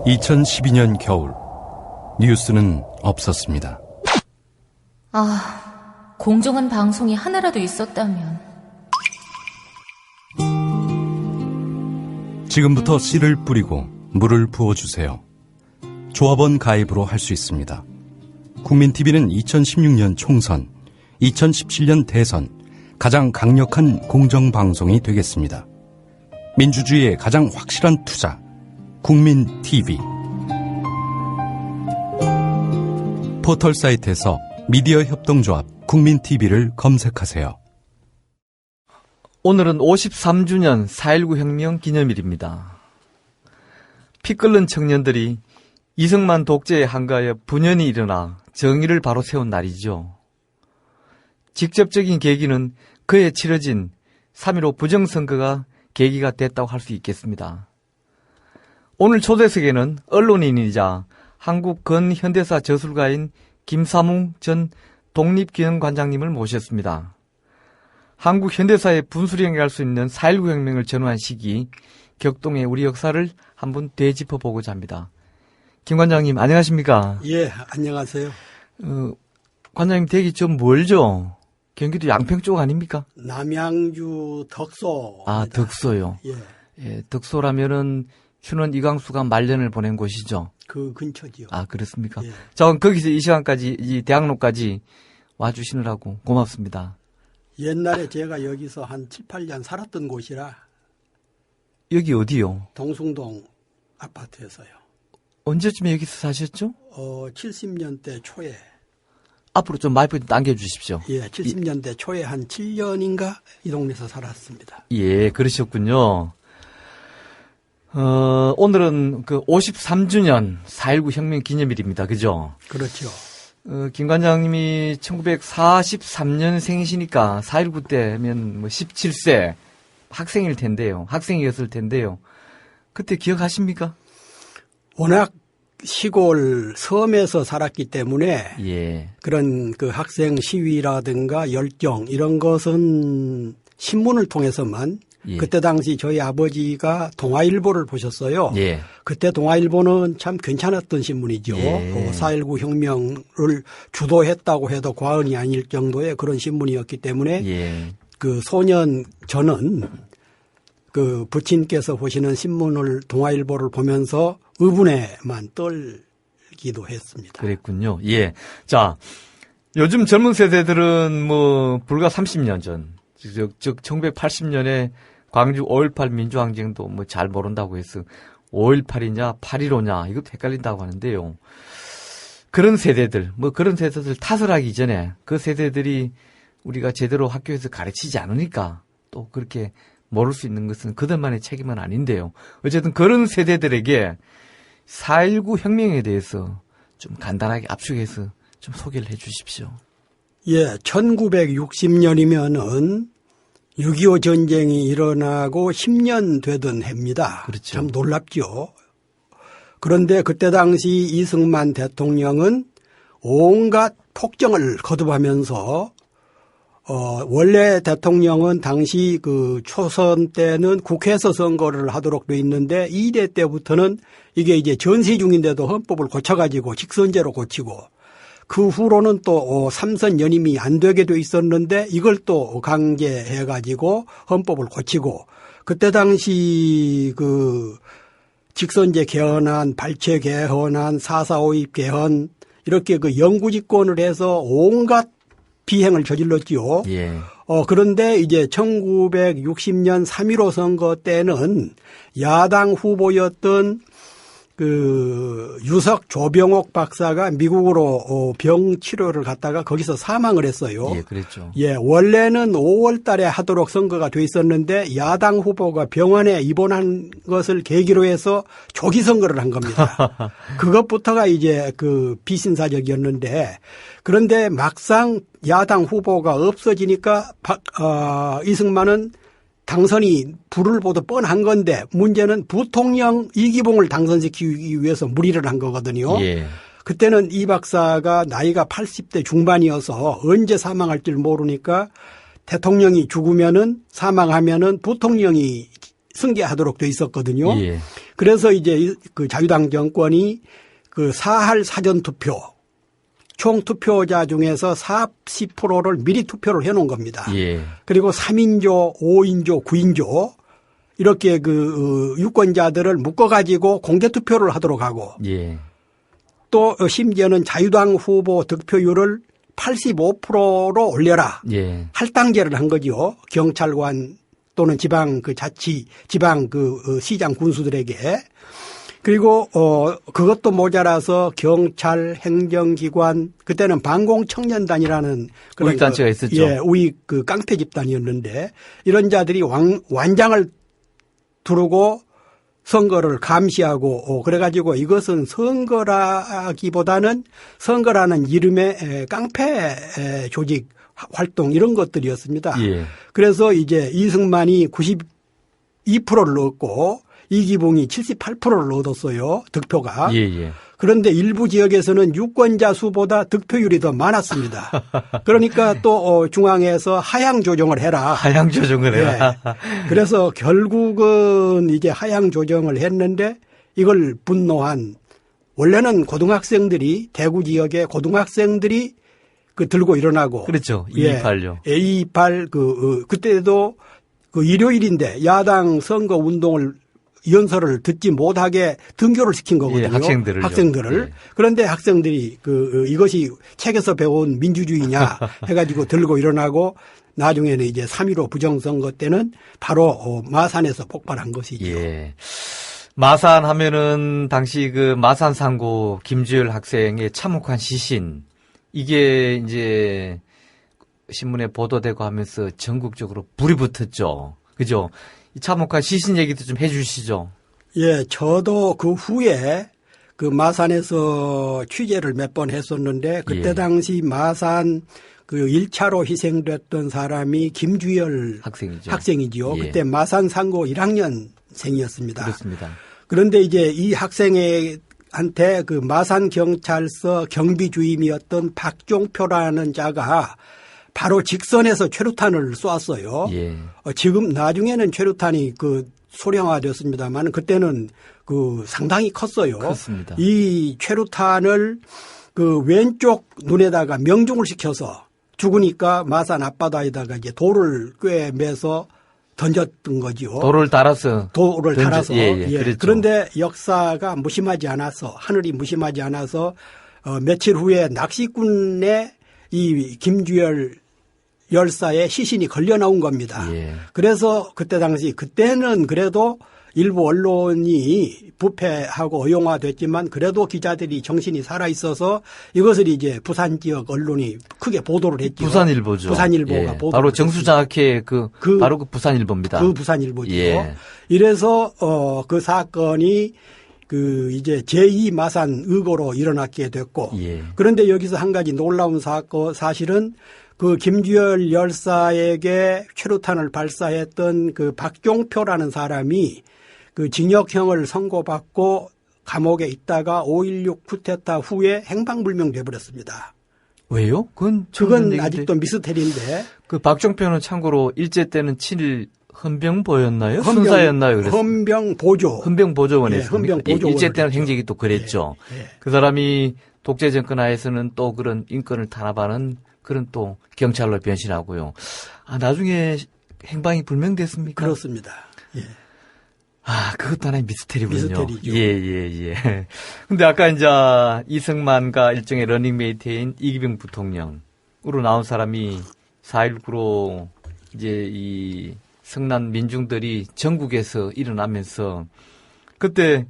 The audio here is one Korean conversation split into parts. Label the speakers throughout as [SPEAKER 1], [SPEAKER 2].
[SPEAKER 1] 2012년 겨울, 뉴스는 없었습니다.
[SPEAKER 2] 공정한 방송이 하나라도 있었다면.
[SPEAKER 1] 지금부터 씨를 뿌리고 물을 부어주세요. 조합원 가입으로 할 수 있습니다. 국민TV는 2016년 총선, 2017년 대선 가장 강력한 공정방송이 되겠습니다. 민주주의의 가장 확실한 투자, 국민TV. 포털 사이트에서 미디어 협동조합 국민TV를 검색하세요.
[SPEAKER 3] 오늘은 53주년 4.19 혁명 기념일입니다. 피 끓는 청년들이 이승만 독재에 한가하여 분연히 일어나 정의를 바로 세운 날이죠. 직접적인 계기는 그해 치러진 3.15 부정선거가 계기가 됐다고 할 수 있겠습니다. 오늘 초대석에는 언론인이자 한국 근현대사 저술가인 김삼웅 전 독립기념관장님을 모셨습니다. 한국 현대사의 분수령이 할 수 있는 4.19 혁명을 전후한 시기, 격동의 우리 역사를 한번 되짚어보고자 합니다. 김 관장님, 안녕하십니까?
[SPEAKER 4] 예, 안녕하세요.
[SPEAKER 3] 관장님 댁이 좀 멀죠? 경기도 양평 쪽 아닙니까?
[SPEAKER 4] 남양주 덕소.
[SPEAKER 3] 덕소요. 예, 덕소라면은 휴는 이광수가 말년을 보낸 곳이죠?
[SPEAKER 4] 그 근처지요.
[SPEAKER 3] 그렇습니까?
[SPEAKER 4] 예.
[SPEAKER 3] 자, 거기서 이 시간까지, 이 대학로까지 와주시느라고 고맙습니다.
[SPEAKER 4] 옛날에 제가 여기서 한 7, 8년 살았던 곳이라.
[SPEAKER 3] 여기 어디요?
[SPEAKER 4] 동숭동 아파트에서요.
[SPEAKER 3] 언제쯤에 여기서 사셨죠?
[SPEAKER 4] 70년대 초에.
[SPEAKER 3] 앞으로 좀 마이크 당겨주십시오.
[SPEAKER 4] 예, 70년대 초에 한 7년인가 이 동네에서 살았습니다.
[SPEAKER 3] 예, 그러셨군요. 오늘은 그 53주년 4.19 혁명 기념일입니다. 그죠?
[SPEAKER 4] 그렇죠.
[SPEAKER 3] 김 관장님이 1943년생이시니까 4.19 때면 뭐 17세 학생일 텐데요. 학생이었을 텐데요. 그때 기억하십니까?
[SPEAKER 4] 워낙 시골 섬에서 살았기 때문에
[SPEAKER 3] 예.
[SPEAKER 4] 그런 그 학생 시위라든가 열정 이런 것은 신문을 통해서만
[SPEAKER 3] 예.
[SPEAKER 4] 그때 당시 저희 아버지가 동아일보를 보셨어요.
[SPEAKER 3] 예.
[SPEAKER 4] 그때 동아일보는 참 괜찮았던 신문이죠.
[SPEAKER 3] 예.
[SPEAKER 4] 4.19 혁명을 주도했다고 해도 과언이 아닐 정도의 그런 신문이었기 때문에
[SPEAKER 3] 예.
[SPEAKER 4] 그 소년 저는 그 부친께서 보시는 신문을 동아일보를 보면서 의분에만 떨기도 했습니다.
[SPEAKER 3] 그랬군요. 예. 자, 요즘 젊은 세대들은 뭐 불과 30년 전, 즉 1980년에 광주 5.18 민주항쟁도 뭐 잘 모른다고 해서 5.18이냐 8.15냐 이것도 헷갈린다고 하는데요. 그런 세대들 탓을 하기 전에 그 세대들이 우리가 제대로 학교에서 가르치지 않으니까 또 그렇게 모를 수 있는 것은 그들만의 책임은 아닌데요. 어쨌든 그런 세대들에게 4.19 혁명에 대해서 좀 간단하게 압축해서 좀 소개를 해 주십시오.
[SPEAKER 4] 예, 1960년이면은 6.25 전쟁이 일어나고 10년 되던 해입니다.
[SPEAKER 3] 그렇죠.
[SPEAKER 4] 참 놀랍죠. 그런데 그때 당시 이승만 대통령은 온갖 폭정을 거듭하면서 원래 대통령은 당시 그 초선 때는 국회에서 선거를 하도록 돼 있는데 2대 때부터는 이게 이제 전시 중인데도 헌법을 고쳐가지고 직선제로 고치고 그 후로는 또 3선 연임이 안 되게 돼 있었는데 이걸 또 강제해가지고 헌법을 고치고 그때 당시 그 직선제 개헌안, 발췌 개헌안, 4.4.5입 개헌 이렇게 그 영구집권을 해서 온갖 비행을 저질렀지요.
[SPEAKER 3] 예.
[SPEAKER 4] 그런데 이제 1960년 3.15 선거 때는 야당 후보였던 그 유석 조병옥 박사가 미국으로 병 치료를 갔다가 거기서 사망을 했어요.
[SPEAKER 3] 예, 그랬죠.
[SPEAKER 4] 예, 원래는 5월 달에 하도록 선거가 돼 있었는데 야당 후보가 병원에 입원한 것을 계기로 해서 조기 선거를 한 겁니다. 그것부터가 이제 그 비신사적이었는데 그런데 막상 야당 후보가 없어지니까 이승만은 당선이 불을 보듯 뻔한 건데 문제는 부통령 이기봉을 당선시키기 위해서 무리를 한 거거든요.
[SPEAKER 3] 예.
[SPEAKER 4] 그때는 이 박사가 나이가 80대 중반이어서 언제 사망할 줄 모르니까 대통령이 죽으면은 사망하면은 부통령이 승계하도록 돼 있었거든요.
[SPEAKER 3] 예.
[SPEAKER 4] 그래서 이제 그 자유당 정권이 그 사할 사전 투표, 총 투표자 중에서 40%를 미리 투표를 해 놓은 겁니다.
[SPEAKER 3] 예.
[SPEAKER 4] 그리고 3인조, 5인조, 9인조 이렇게 그 유권자들을 묶어가지고 공개 투표를 하도록 하고
[SPEAKER 3] 예.
[SPEAKER 4] 또 심지어는 자유당 후보 득표율을 85%로 올려라.
[SPEAKER 3] 예.
[SPEAKER 4] 할당제를 한 거죠. 경찰관 또는 지방 그 지방 그 시장 군수들에게. 그리고 그것도 모자라서 경찰, 행정기관, 그때는 반공청년단이라는 그런
[SPEAKER 3] 우익단체가 있었죠.
[SPEAKER 4] 예, 우익 그 깡패 집단이었는데 이런 자들이 완장을 두르고 선거를 감시하고 그래가지고 이것은 선거라기보다는 선거라는 이름의 깡패 조직 활동 이런 것들이었습니다.
[SPEAKER 3] 예.
[SPEAKER 4] 그래서 이제 이승만이 92%를 얻고 이기붕이 78%를 얻었어요. 득표가.
[SPEAKER 3] 예, 예.
[SPEAKER 4] 그런데 일부 지역에서는 유권자 수보다 득표율이 더 많았습니다. 그러니까 또 중앙에서 하향 조정을 해라.
[SPEAKER 3] 하향 조정을 해라.
[SPEAKER 4] 예. 그래서 결국은 이제 하향 조정을 했는데 이걸 분노한 원래는 고등학생들이 대구 지역의 고등학생들이 그 들고 일어나고
[SPEAKER 3] 그렇죠.
[SPEAKER 4] 예.
[SPEAKER 3] 228요.
[SPEAKER 4] 228 그때도 그 일요일인데 야당 선거 운동을 연설을 듣지 못하게 등교를 시킨 거거든요.
[SPEAKER 3] 예, 학생들을. 예.
[SPEAKER 4] 그런데 학생들이 이것이 책에서 배운 민주주의냐 해가지고 들고 일어나고 나중에는 이제 3.15 부정선거 때는 바로 마산에서 폭발한 것이죠.
[SPEAKER 3] 예. 마산 하면은 당시 그 마산 상고 김주열 학생의 참혹한 시신 이게 이제 신문에 보도되고 하면서 전국적으로 불이 붙었죠. 그죠? 이 참혹한 시신 얘기도 좀 해 주시죠.
[SPEAKER 4] 예, 저도 그 후에 그 마산에서 취재를 몇 번 했었는데 그때
[SPEAKER 3] 예.
[SPEAKER 4] 당시 마산 그 1차로 희생됐던 사람이 김주열 학생이지요.
[SPEAKER 3] 예.
[SPEAKER 4] 그때 마산 상고 1학년생이었습니다.
[SPEAKER 3] 그렇습니다.
[SPEAKER 4] 그런데 이제 이 학생한테 그 마산 경찰서 경비 주임이었던 박종표라는 자가 바로 직선에서 최루탄을 쏘았어요.
[SPEAKER 3] 예.
[SPEAKER 4] 지금 나중에는 최루탄이 그 소량화되었습니다만 그때는 그 상당히 컸어요.
[SPEAKER 3] 그렇습니다.
[SPEAKER 4] 이 최루탄을 그 왼쪽 눈에다가 명중을 시켜서 죽으니까 마산 앞바다에다가 이제 돌을 꿰매서 던졌던 거지요.
[SPEAKER 3] 돌을 달아서.
[SPEAKER 4] 예.
[SPEAKER 3] 그랬죠.
[SPEAKER 4] 그런데 역사가 무심하지 않아서 하늘이 무심하지 않아서 며칠 후에 낚시꾼의 이 김주열 열사의 시신이 걸려 나온 겁니다.
[SPEAKER 3] 예.
[SPEAKER 4] 그래서 그때는 그래도 일부 언론이 부패하고 의용화됐지만 그래도 기자들이 정신이 살아 있어서 이것을 이제 부산 지역 언론이 크게 보도를 했죠.
[SPEAKER 3] 부산일보죠.
[SPEAKER 4] 부산일보가
[SPEAKER 3] 예.
[SPEAKER 4] 보도를
[SPEAKER 3] 바로 정수장학회 바로 그 부산일보입니다.
[SPEAKER 4] 그 부산일보죠.
[SPEAKER 3] 예.
[SPEAKER 4] 이래서 그 사건이 그 이제 제2 마산 의거로 일어났게 됐고
[SPEAKER 3] 예.
[SPEAKER 4] 그런데 여기서 한 가지 놀라운 사실은 그 김주열 열사에게 최루탄을 발사했던 그 박종표라는 사람이 그 징역형을 선고받고 감옥에 있다가 5.16 쿠데타 후에 행방불명돼 버렸습니다.
[SPEAKER 3] 왜요? 그건
[SPEAKER 4] 아직도 미스테리인데.
[SPEAKER 3] 그 박종표는 참고로 일제 때는 친일 헌병보였나요? 순사였나요? 헌병보조원에 있었습니다. 일제 때는 행적이 또 그랬죠.
[SPEAKER 4] 예.
[SPEAKER 3] 그 사람이 독재 정권 하에서는 또 그런 인권을 탄압하는 그런 또 경찰로 변신하고요. 나중에 행방이 불명됐습니까?
[SPEAKER 4] 그렇습니다. 예.
[SPEAKER 3] 그것도 하나의 미스테리군요.
[SPEAKER 4] 미스테리죠.
[SPEAKER 3] 예. 근데 아까 이제 이승만과 일종의 러닝메이트인 이기병 부통령으로 나온 사람이 4.19로 이제 이 성난 민중들이 전국에서 일어나면서 그때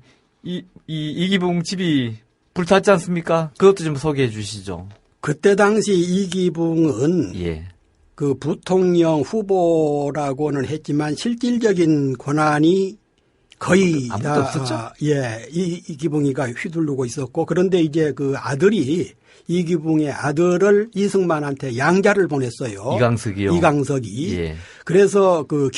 [SPEAKER 3] 이기붕 집이 불탔지 않습니까? 그것도 좀 소개해 주시죠.
[SPEAKER 4] 그때 당시 이기붕은
[SPEAKER 3] 예.
[SPEAKER 4] 그 부통령 후보라고는 했지만 실질적인 권한이 거의
[SPEAKER 3] 아무도 없었죠?
[SPEAKER 4] 이기붕이가 휘두르고 있었고 그런데 이제 그 아들이 이기붕의 아들을 이승만한테 양자를 보냈어요.
[SPEAKER 3] 이강석이요.
[SPEAKER 4] 이강석이.
[SPEAKER 3] 예.
[SPEAKER 4] 그래서 그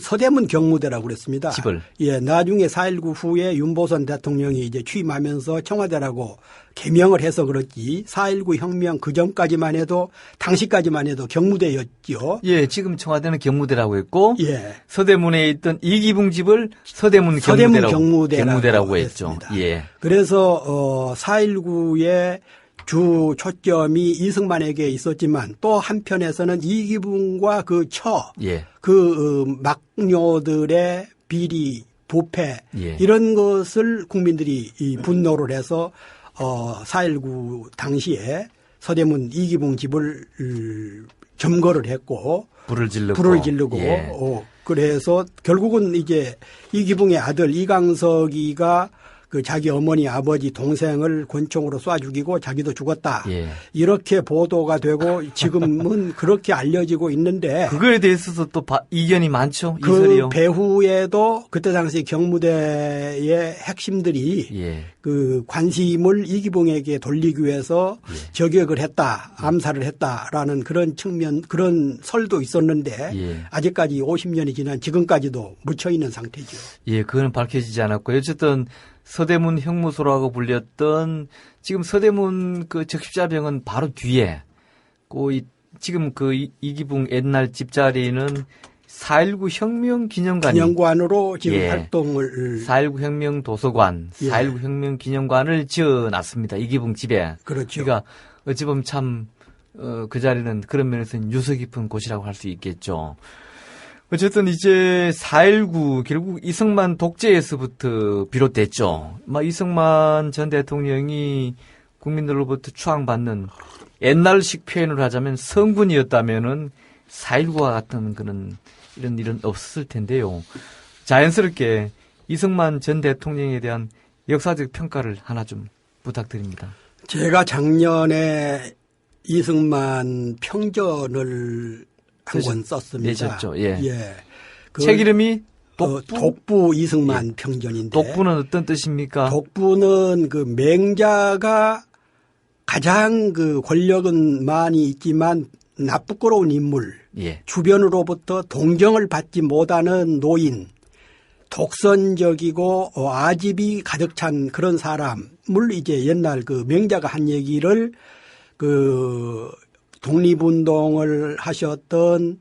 [SPEAKER 4] 서대문 경무대라고 그랬습니다.
[SPEAKER 3] 집을.
[SPEAKER 4] 예, 나중에 4.19 후에 윤보선 대통령이 이제 취임하면서 청와대라고 개명을 해서 그렇지 4.19 혁명 그 전까지만 해도 당시까지만 해도 경무대였죠.
[SPEAKER 3] 예, 지금 청와대는 경무대라고 했고
[SPEAKER 4] 예.
[SPEAKER 3] 서대문에 있던 이기붕 집을 서대문 경무대라고 했죠. 예.
[SPEAKER 4] 그래서 4.19의 주 초점이 이승만에게 있었지만 또 한편에서는 이기붕과 그
[SPEAKER 3] 예.
[SPEAKER 4] 그 막녀들의 비리, 부패
[SPEAKER 3] 예.
[SPEAKER 4] 이런 것을 국민들이 분노를 해서 4.19 당시에 서대문 이기붕 집을 점거를 했고 불을 지르고
[SPEAKER 3] 예.
[SPEAKER 4] 그래서 결국은 이제 이기붕의 아들 이강석이가 그 자기 어머니 아버지 동생을 권총으로 쏴 죽이고 자기도 죽었다.
[SPEAKER 3] 예.
[SPEAKER 4] 이렇게 보도가 되고 지금은 그렇게 알려지고 있는데
[SPEAKER 3] 그거에 대해서도 또 이견이 많죠.
[SPEAKER 4] 그
[SPEAKER 3] 이설이요.
[SPEAKER 4] 배후에도 그때 당시 경무대의 핵심들이
[SPEAKER 3] 예.
[SPEAKER 4] 그 관심을 이기붕에게 돌리기 위해서 저격을 했다, 암살을 했다라는 그런 측면, 그런 설도 있었는데
[SPEAKER 3] 예.
[SPEAKER 4] 아직까지 50년이 지난 지금까지도 묻혀 있는 상태죠.
[SPEAKER 3] 예, 그거는 밝혀지지 않았고요. 어쨌든 서대문 형무소라고 불렸던 지금 서대문 그 적십자병은 바로 뒤에 지금 그 이기붕 옛날 집자리는 4.19 혁명
[SPEAKER 4] 기념관으로 지금
[SPEAKER 3] 예.
[SPEAKER 4] 활동을
[SPEAKER 3] 4.19 혁명 도서관,
[SPEAKER 4] 예.
[SPEAKER 3] 4.19 혁명 기념관을 지어놨습니다. 이기붕 집에.
[SPEAKER 4] 그렇죠.
[SPEAKER 3] 그러니까 어찌 보면 참 그 자리는 그런 면에서는 유서 깊은 곳이라고 할 수 있겠죠. 어쨌든 이제 4.19 결국 이승만 독재에서부터 비롯됐죠. 이승만 전 대통령이 국민들로부터 추앙받는 옛날식 표현을 하자면 성군이었다면은 4.19와 같은 그런 이런 일은 없었을 텐데요. 자연스럽게 이승만 전 대통령에 대한 역사적 평가를 하나 좀 부탁드립니다.
[SPEAKER 4] 제가 작년에 이승만 평전을 한 권 썼습니다.
[SPEAKER 3] 내셨죠. 예.
[SPEAKER 4] 예.
[SPEAKER 3] 책 이름이
[SPEAKER 4] 독부 이승만 평전인데.
[SPEAKER 3] 독부는 어떤 뜻입니까?
[SPEAKER 4] 독부는 그 맹자가 가장 그 권력은 많이 있지만 나쁘끄러운 인물,
[SPEAKER 3] 예.
[SPEAKER 4] 주변으로부터 동정을 받지 못하는 노인, 독선적이고 아집이 가득 찬 그런 사람을 이제 옛날 그 맹자가 한 얘기를 그 독립운동을 하셨던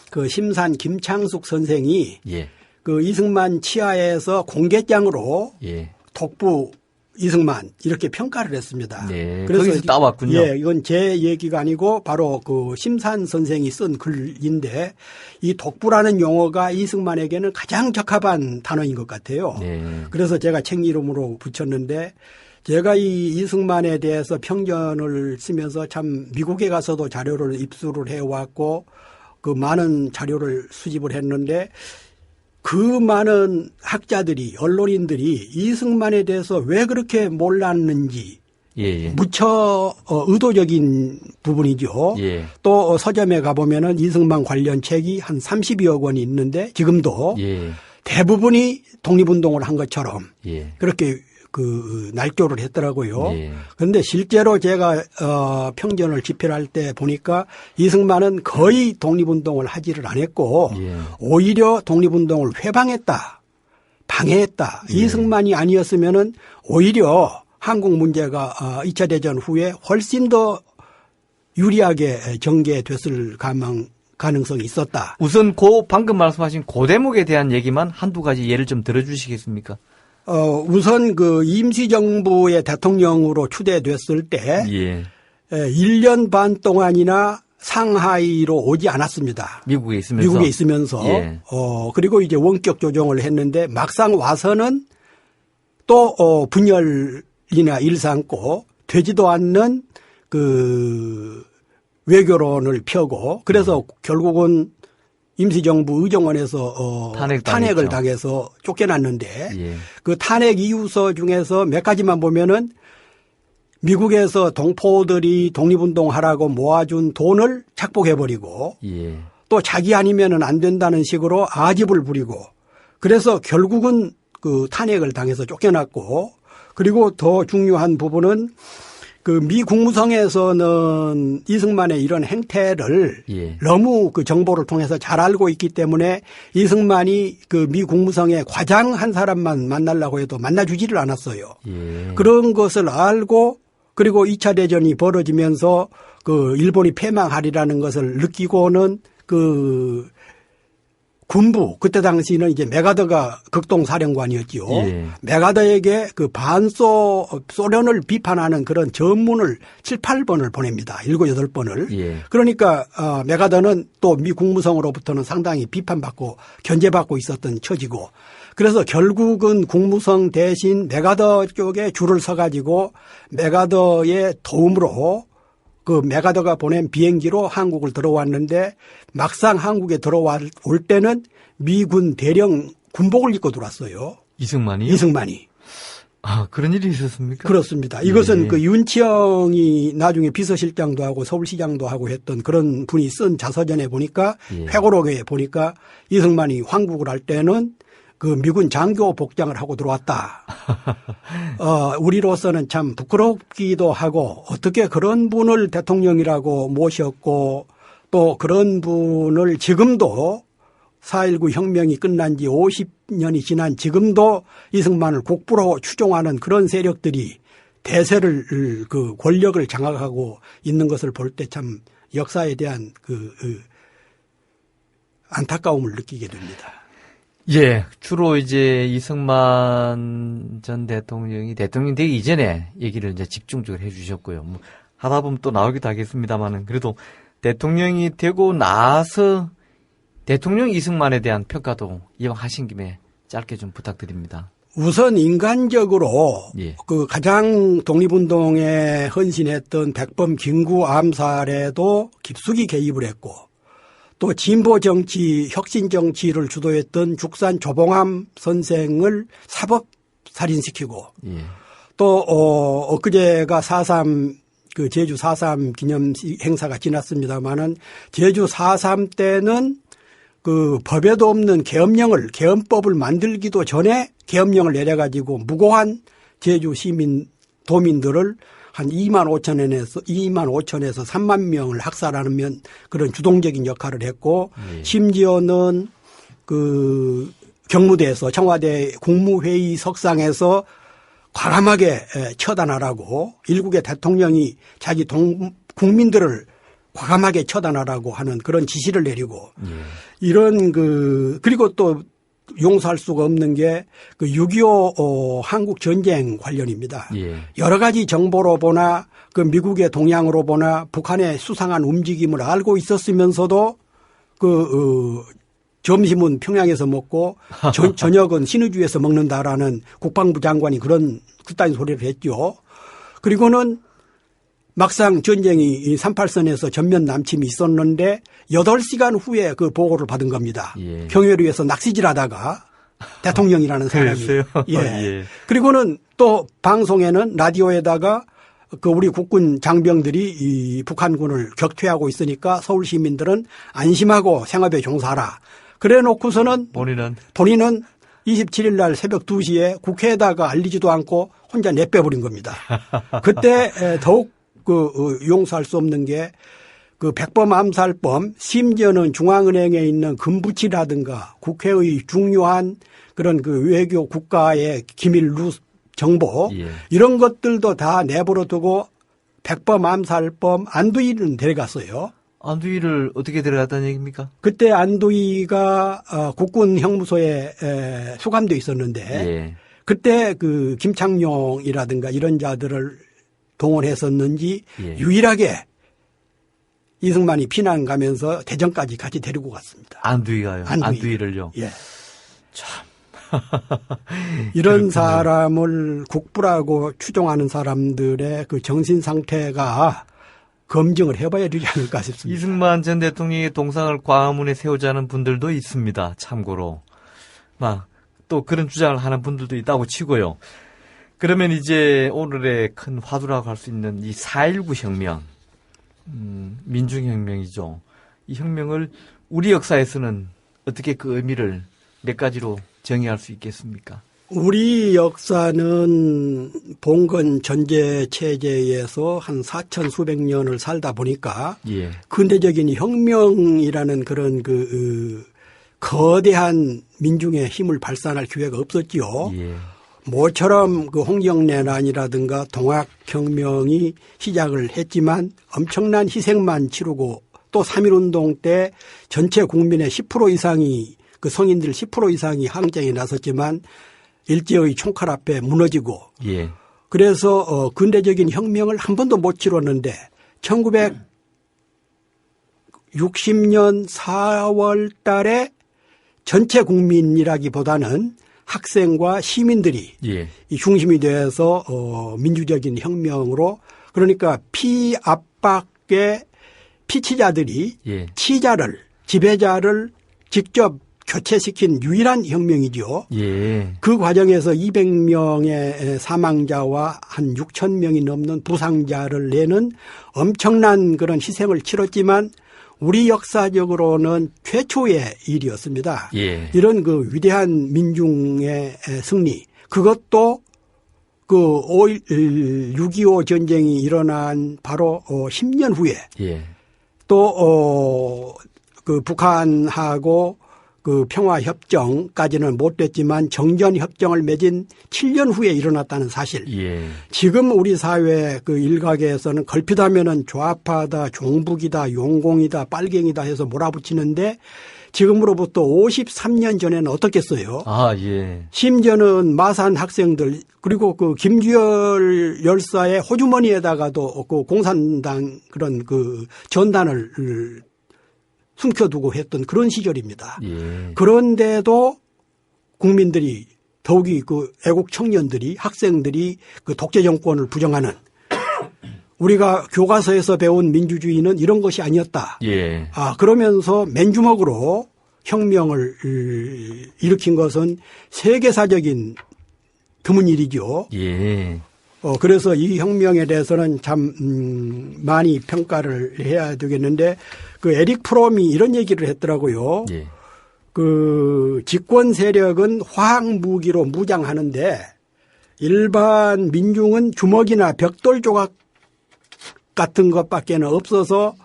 [SPEAKER 4] 그 심산 김창숙 선생이
[SPEAKER 3] 예.
[SPEAKER 4] 그 이승만 치하에서 공개장으로
[SPEAKER 3] 예.
[SPEAKER 4] 독부 이승만 이렇게 평가를 했습니다.
[SPEAKER 3] 네,
[SPEAKER 4] 그래서
[SPEAKER 3] 거기서 따왔군요.
[SPEAKER 4] 예, 이건 제 얘기가 아니고 바로 그 심산 선생이 쓴 글인데 이 독부라는 용어가 이승만에게는 가장 적합한 단어인 것 같아요.
[SPEAKER 3] 네.
[SPEAKER 4] 그래서 제가 책 이름으로 붙였는데 제가 이 이승만에 대해서 평전을 쓰면서 참 미국에 가서도 자료를 입수를 해왔고 그 많은 자료를 수집을 했는데 그 많은 학자들이 언론인들이 이승만에 대해서 왜 그렇게 몰랐는지
[SPEAKER 3] 예.
[SPEAKER 4] 무척 의도적인 부분이죠.
[SPEAKER 3] 예.
[SPEAKER 4] 또 서점에 가보면은 이승만 관련 책이 한 30여 권이 있는데 지금도
[SPEAKER 3] 예.
[SPEAKER 4] 대부분이 독립운동을 한 것처럼
[SPEAKER 3] 예.
[SPEAKER 4] 그렇게 그 날조를 했더라고요.
[SPEAKER 3] 예.
[SPEAKER 4] 그런데 실제로 제가 평전을 집필할 때 보니까 이승만은 거의 독립운동을 하지를 않았고
[SPEAKER 3] 예.
[SPEAKER 4] 오히려 독립운동을 회방했다, 방해했다.
[SPEAKER 3] 예.
[SPEAKER 4] 이승만이 아니었으면은 오히려 한국 문제가 2차 대전 후에 훨씬 더 유리하게 전개됐을 가능성이 있었다.
[SPEAKER 3] 우선 방금 말씀하신 그 대목에 대한 얘기만 한두 가지 예를 좀 들어주시겠습니까?
[SPEAKER 4] 우선 그 임시정부의 대통령으로 추대됐을 때
[SPEAKER 3] 예.
[SPEAKER 4] 1년 반 동안이나 상하이로 오지 않았습니다.
[SPEAKER 3] 미국에 있으면서.
[SPEAKER 4] 예. 그리고 이제 원격 조정을 했는데 막상 와서는 또 분열이나 일삼고 되지도 않는 그 외교론을 펴고 그래서 결국은 임시정부 의정원에서 탄핵을 당해서 쫓겨났는데
[SPEAKER 3] 예.
[SPEAKER 4] 그 탄핵 이유서 중에서 몇 가지만 보면은 미국에서 동포들이 독립운동하라고 모아준 돈을 착복해버리고
[SPEAKER 3] 예.
[SPEAKER 4] 또 자기 아니면은 안 된다는 식으로 아집을 부리고 그래서 결국은 그 탄핵을 당해서 쫓겨났고 그리고 더 중요한 부분은 그 미 국무성에서는 이승만의 이런 행태를
[SPEAKER 3] 예.
[SPEAKER 4] 너무 그 정보를 통해서 잘 알고 있기 때문에 이승만이 그 미 국무성의 과장 한 사람만 만나려고 해도 만나주지를 않았어요.
[SPEAKER 3] 예.
[SPEAKER 4] 그런 것을 알고 그리고 2차 대전이 벌어지면서 그 일본이 패망하리라는 것을 느끼고는 그 군부 그때 당시는 이제 메가더가 극동사령관이었지요.
[SPEAKER 3] 예.
[SPEAKER 4] 메가더에게 그 소련을 비판하는 그런 전문을 7, 8번을 보냅니다. 7, 8번을.
[SPEAKER 3] 예.
[SPEAKER 4] 그러니까 메가더는 또 미 국무성으로부터는 상당히 비판받고 견제받고 있었던 처지고 그래서 결국은 국무성 대신 메가더 쪽에 줄을 서가지고 메가더의 도움으로 그 메가더가 보낸 비행기로 한국을 들어왔는데 막상 한국에 들어올 때는 미군 대령 군복을 입고 들어왔어요.
[SPEAKER 3] 이승만이요?
[SPEAKER 4] 이승만이.
[SPEAKER 3] 아, 그런 일이 있었습니까?
[SPEAKER 4] 그렇습니다. 이것은
[SPEAKER 3] 예.
[SPEAKER 4] 그 윤치영이 나중에 비서실장도 하고 서울시장도 하고 했던 그런 분이 쓴 자서전에 보니까
[SPEAKER 3] 예.
[SPEAKER 4] 회고록에 보니까 이승만이 황국을 할 때는 그 미군 장교 복장을 하고 들어왔다. 우리로서는 참 부끄럽기도 하고 어떻게 그런 분을 대통령이라고 모셨고 또 그런 분을 지금도 4.19 혁명이 끝난 지 50년이 지난 지금도 이승만을 국부로 추종하는 그런 세력들이 대세를 그 권력을 장악하고 있는 것을 볼 때 참 역사에 대한 그 안타까움을 느끼게 됩니다.
[SPEAKER 3] 예, 주로 이제 이승만 전 대통령이 대통령 되기 이전에 얘기를 이제 집중적으로 해주셨고요. 뭐 하다 보면 또 나오기도 하겠습니다만은 그래도 대통령이 되고 나서 대통령 이승만에 대한 평가도 이왕 하신 김에 짧게 좀 부탁드립니다.
[SPEAKER 4] 우선 인간적으로
[SPEAKER 3] 예.
[SPEAKER 4] 그 가장 독립운동에 헌신했던 백범 김구 암살에도 깊숙이 개입을 했고 또 진보 정치, 혁신 정치를 주도했던 죽산 조봉암 선생을 사법 살인시키고
[SPEAKER 3] 예.
[SPEAKER 4] 또 엊그제가 4.3 그 제주 4.3 기념 행사가 지났습니다마는 제주 4.3 때는 그 법에도 없는 계엄법을 만들기도 전에 계엄령을 내려가지고 무고한 제주 시민 도민들을 한 2만 5천에서 3만 명을 학살하는 그런 주동적인 역할을 했고
[SPEAKER 3] 예.
[SPEAKER 4] 심지어는 그 경무대에서 청와대 국무회의 석상에서 과감하게 처단하라고 일국의 대통령이 자기 국민들을 과감하게 처단하라고 하는 그런 지시를 내리고 이런 그리고 또 용서할 수가 없는 게 그 6.25 한국 전쟁 관련입니다.
[SPEAKER 3] 예.
[SPEAKER 4] 여러 가지 정보로 보나 그 미국의 동향으로 보나 북한의 수상한 움직임을 알고 있었으면서도 점심은 평양에서 먹고 저녁은 신의주에서 먹는다라는 국방부 장관이 그따위 소리를 했죠. 그리고는 막상 전쟁이 38선에서 전면 남침이 있었는데 8시간 후에 그 보고를 받은 겁니다.
[SPEAKER 3] 예.
[SPEAKER 4] 경회로에서 낚시질하다가 대통령이라는 사람이.
[SPEAKER 3] 그랬어요?
[SPEAKER 4] 예.
[SPEAKER 3] 예.
[SPEAKER 4] 그리고는 또 방송에는 라디오에다가 그 우리 국군 장병들이 이 북한군을 격퇴하고 있으니까 서울 시민들은 안심하고 생업에 종사하라. 그래 놓고서는 본인은 27일 날 새벽 2시에 국회에다가 알리지도 않고 혼자 내빼버린 겁니다. 그때 더욱 용서할 수 없는 게 그 백범 암살범 심지어는 중앙은행에 있는 금부치라든가 국회의 중요한 그런 그 외교 국가의 기밀 정보
[SPEAKER 3] 예.
[SPEAKER 4] 이런 것들도 다 내버려 두고 백범 암살범 안두희는 데려갔어요.
[SPEAKER 3] 안두희를 어떻게 데려갔다는 얘기입니까?
[SPEAKER 4] 그때 안두희가 국군 형무소에 수감돼 있었는데
[SPEAKER 3] 예.
[SPEAKER 4] 그때 그 김창룡이라든가 이런 자들을 동원했었는지
[SPEAKER 3] 예.
[SPEAKER 4] 유일하게 이승만이 피난 가면서 대전까지 같이 데리고 갔습니다.
[SPEAKER 3] 안두희가요? 안두희를요?
[SPEAKER 4] 예.
[SPEAKER 3] 참.
[SPEAKER 4] 이런 사람을 국부라고 추종하는 사람들의 그 정신 상태가 검증을 해봐야 되지 않을까 싶습니다.
[SPEAKER 3] 이승만 전 대통령의 동상을 광화문에 세우자는 분들도 있습니다. 참고로. 또 그런 주장을 하는 분들도 있다고 치고요. 그러면 이제 오늘의 큰 화두라고 할 수 있는 이 4.19 혁명. 민중혁명이죠. 이 혁명을 우리 역사에서는 어떻게 그 의미를 몇 가지로 정의할 수 있겠습니까?
[SPEAKER 4] 우리 역사는 봉건 전제 체제에서 한 4천 수백 년을 살다 보니까
[SPEAKER 3] 예.
[SPEAKER 4] 근대적인 혁명이라는 그런 거대한 민중의 힘을 발산할 기회가 없었지요.
[SPEAKER 3] 예.
[SPEAKER 4] 모처럼 그 홍정내란이라든가 동학혁명이 시작을 했지만 엄청난 희생만 치르고 또 3.1운동 때 전체 국민의 10% 이상이 그 성인들 10% 이상이 항쟁에 나섰지만 일제의 총칼 앞에 무너지고
[SPEAKER 3] 예.
[SPEAKER 4] 그래서 근대적인 혁명을 한 번도 못 치렀는데 1960년 4월 달에 전체 국민이라기보다는 학생과 시민들이
[SPEAKER 3] 예.
[SPEAKER 4] 이 중심이 돼서 민주적인 혁명으로 그러니까 피압박의 피치자들이
[SPEAKER 3] 예.
[SPEAKER 4] 치자를 지배자를 직접 교체시킨 유일한 혁명이죠.
[SPEAKER 3] 예.
[SPEAKER 4] 그 과정에서 200명의 사망자와 한 6천 명이 넘는 부상자를 내는 엄청난 그런 희생을 치렀지만 우리 역사적으로는 최초의 일이었습니다.
[SPEAKER 3] 예.
[SPEAKER 4] 이런 그 위대한 민중의 승리 그것도 그 6.25 전쟁이 일어난 바로 10년 후에
[SPEAKER 3] 예.
[SPEAKER 4] 또 그 북한하고 그 평화협정까지는 못 됐지만 정전협정을 맺은 7년 후에 일어났다는 사실.
[SPEAKER 3] 예.
[SPEAKER 4] 지금 우리 사회 그 일각에서는 걸핏하면은 좌파다, 종북이다, 용공이다, 빨갱이다 해서 몰아붙이는데 지금으로부터 53년 전에는 어떻겠어요?
[SPEAKER 3] 아, 예.
[SPEAKER 4] 심지어는 마산 학생들 그리고 그 김주열 열사의 호주머니에다가도 그 공산당 그런 그 전단을 숨겨두고 했던 그런 시절입니다.
[SPEAKER 3] 예.
[SPEAKER 4] 그런데도 국민들이 더욱이 그 애국 청년들이 학생들이 그 독재 정권을 부정하는 우리가 교과서에서 배운 민주주의는 이런 것이 아니었다.
[SPEAKER 3] 예.
[SPEAKER 4] 그러면서 맨주먹으로 혁명을 일으킨 것은 세계사적인 드문 일이죠.
[SPEAKER 3] 예.
[SPEAKER 4] 그래서 이 혁명에 대해서는 참 많이 평가를 해야 되겠는데 그 에릭 프롬이 이런 얘기를 했더라고요.
[SPEAKER 3] 예.
[SPEAKER 4] 그 집권 세력은 화학 무기로 무장하는데 일반 민중은 주먹이나 벽돌 조각 같은 것밖에는 없어서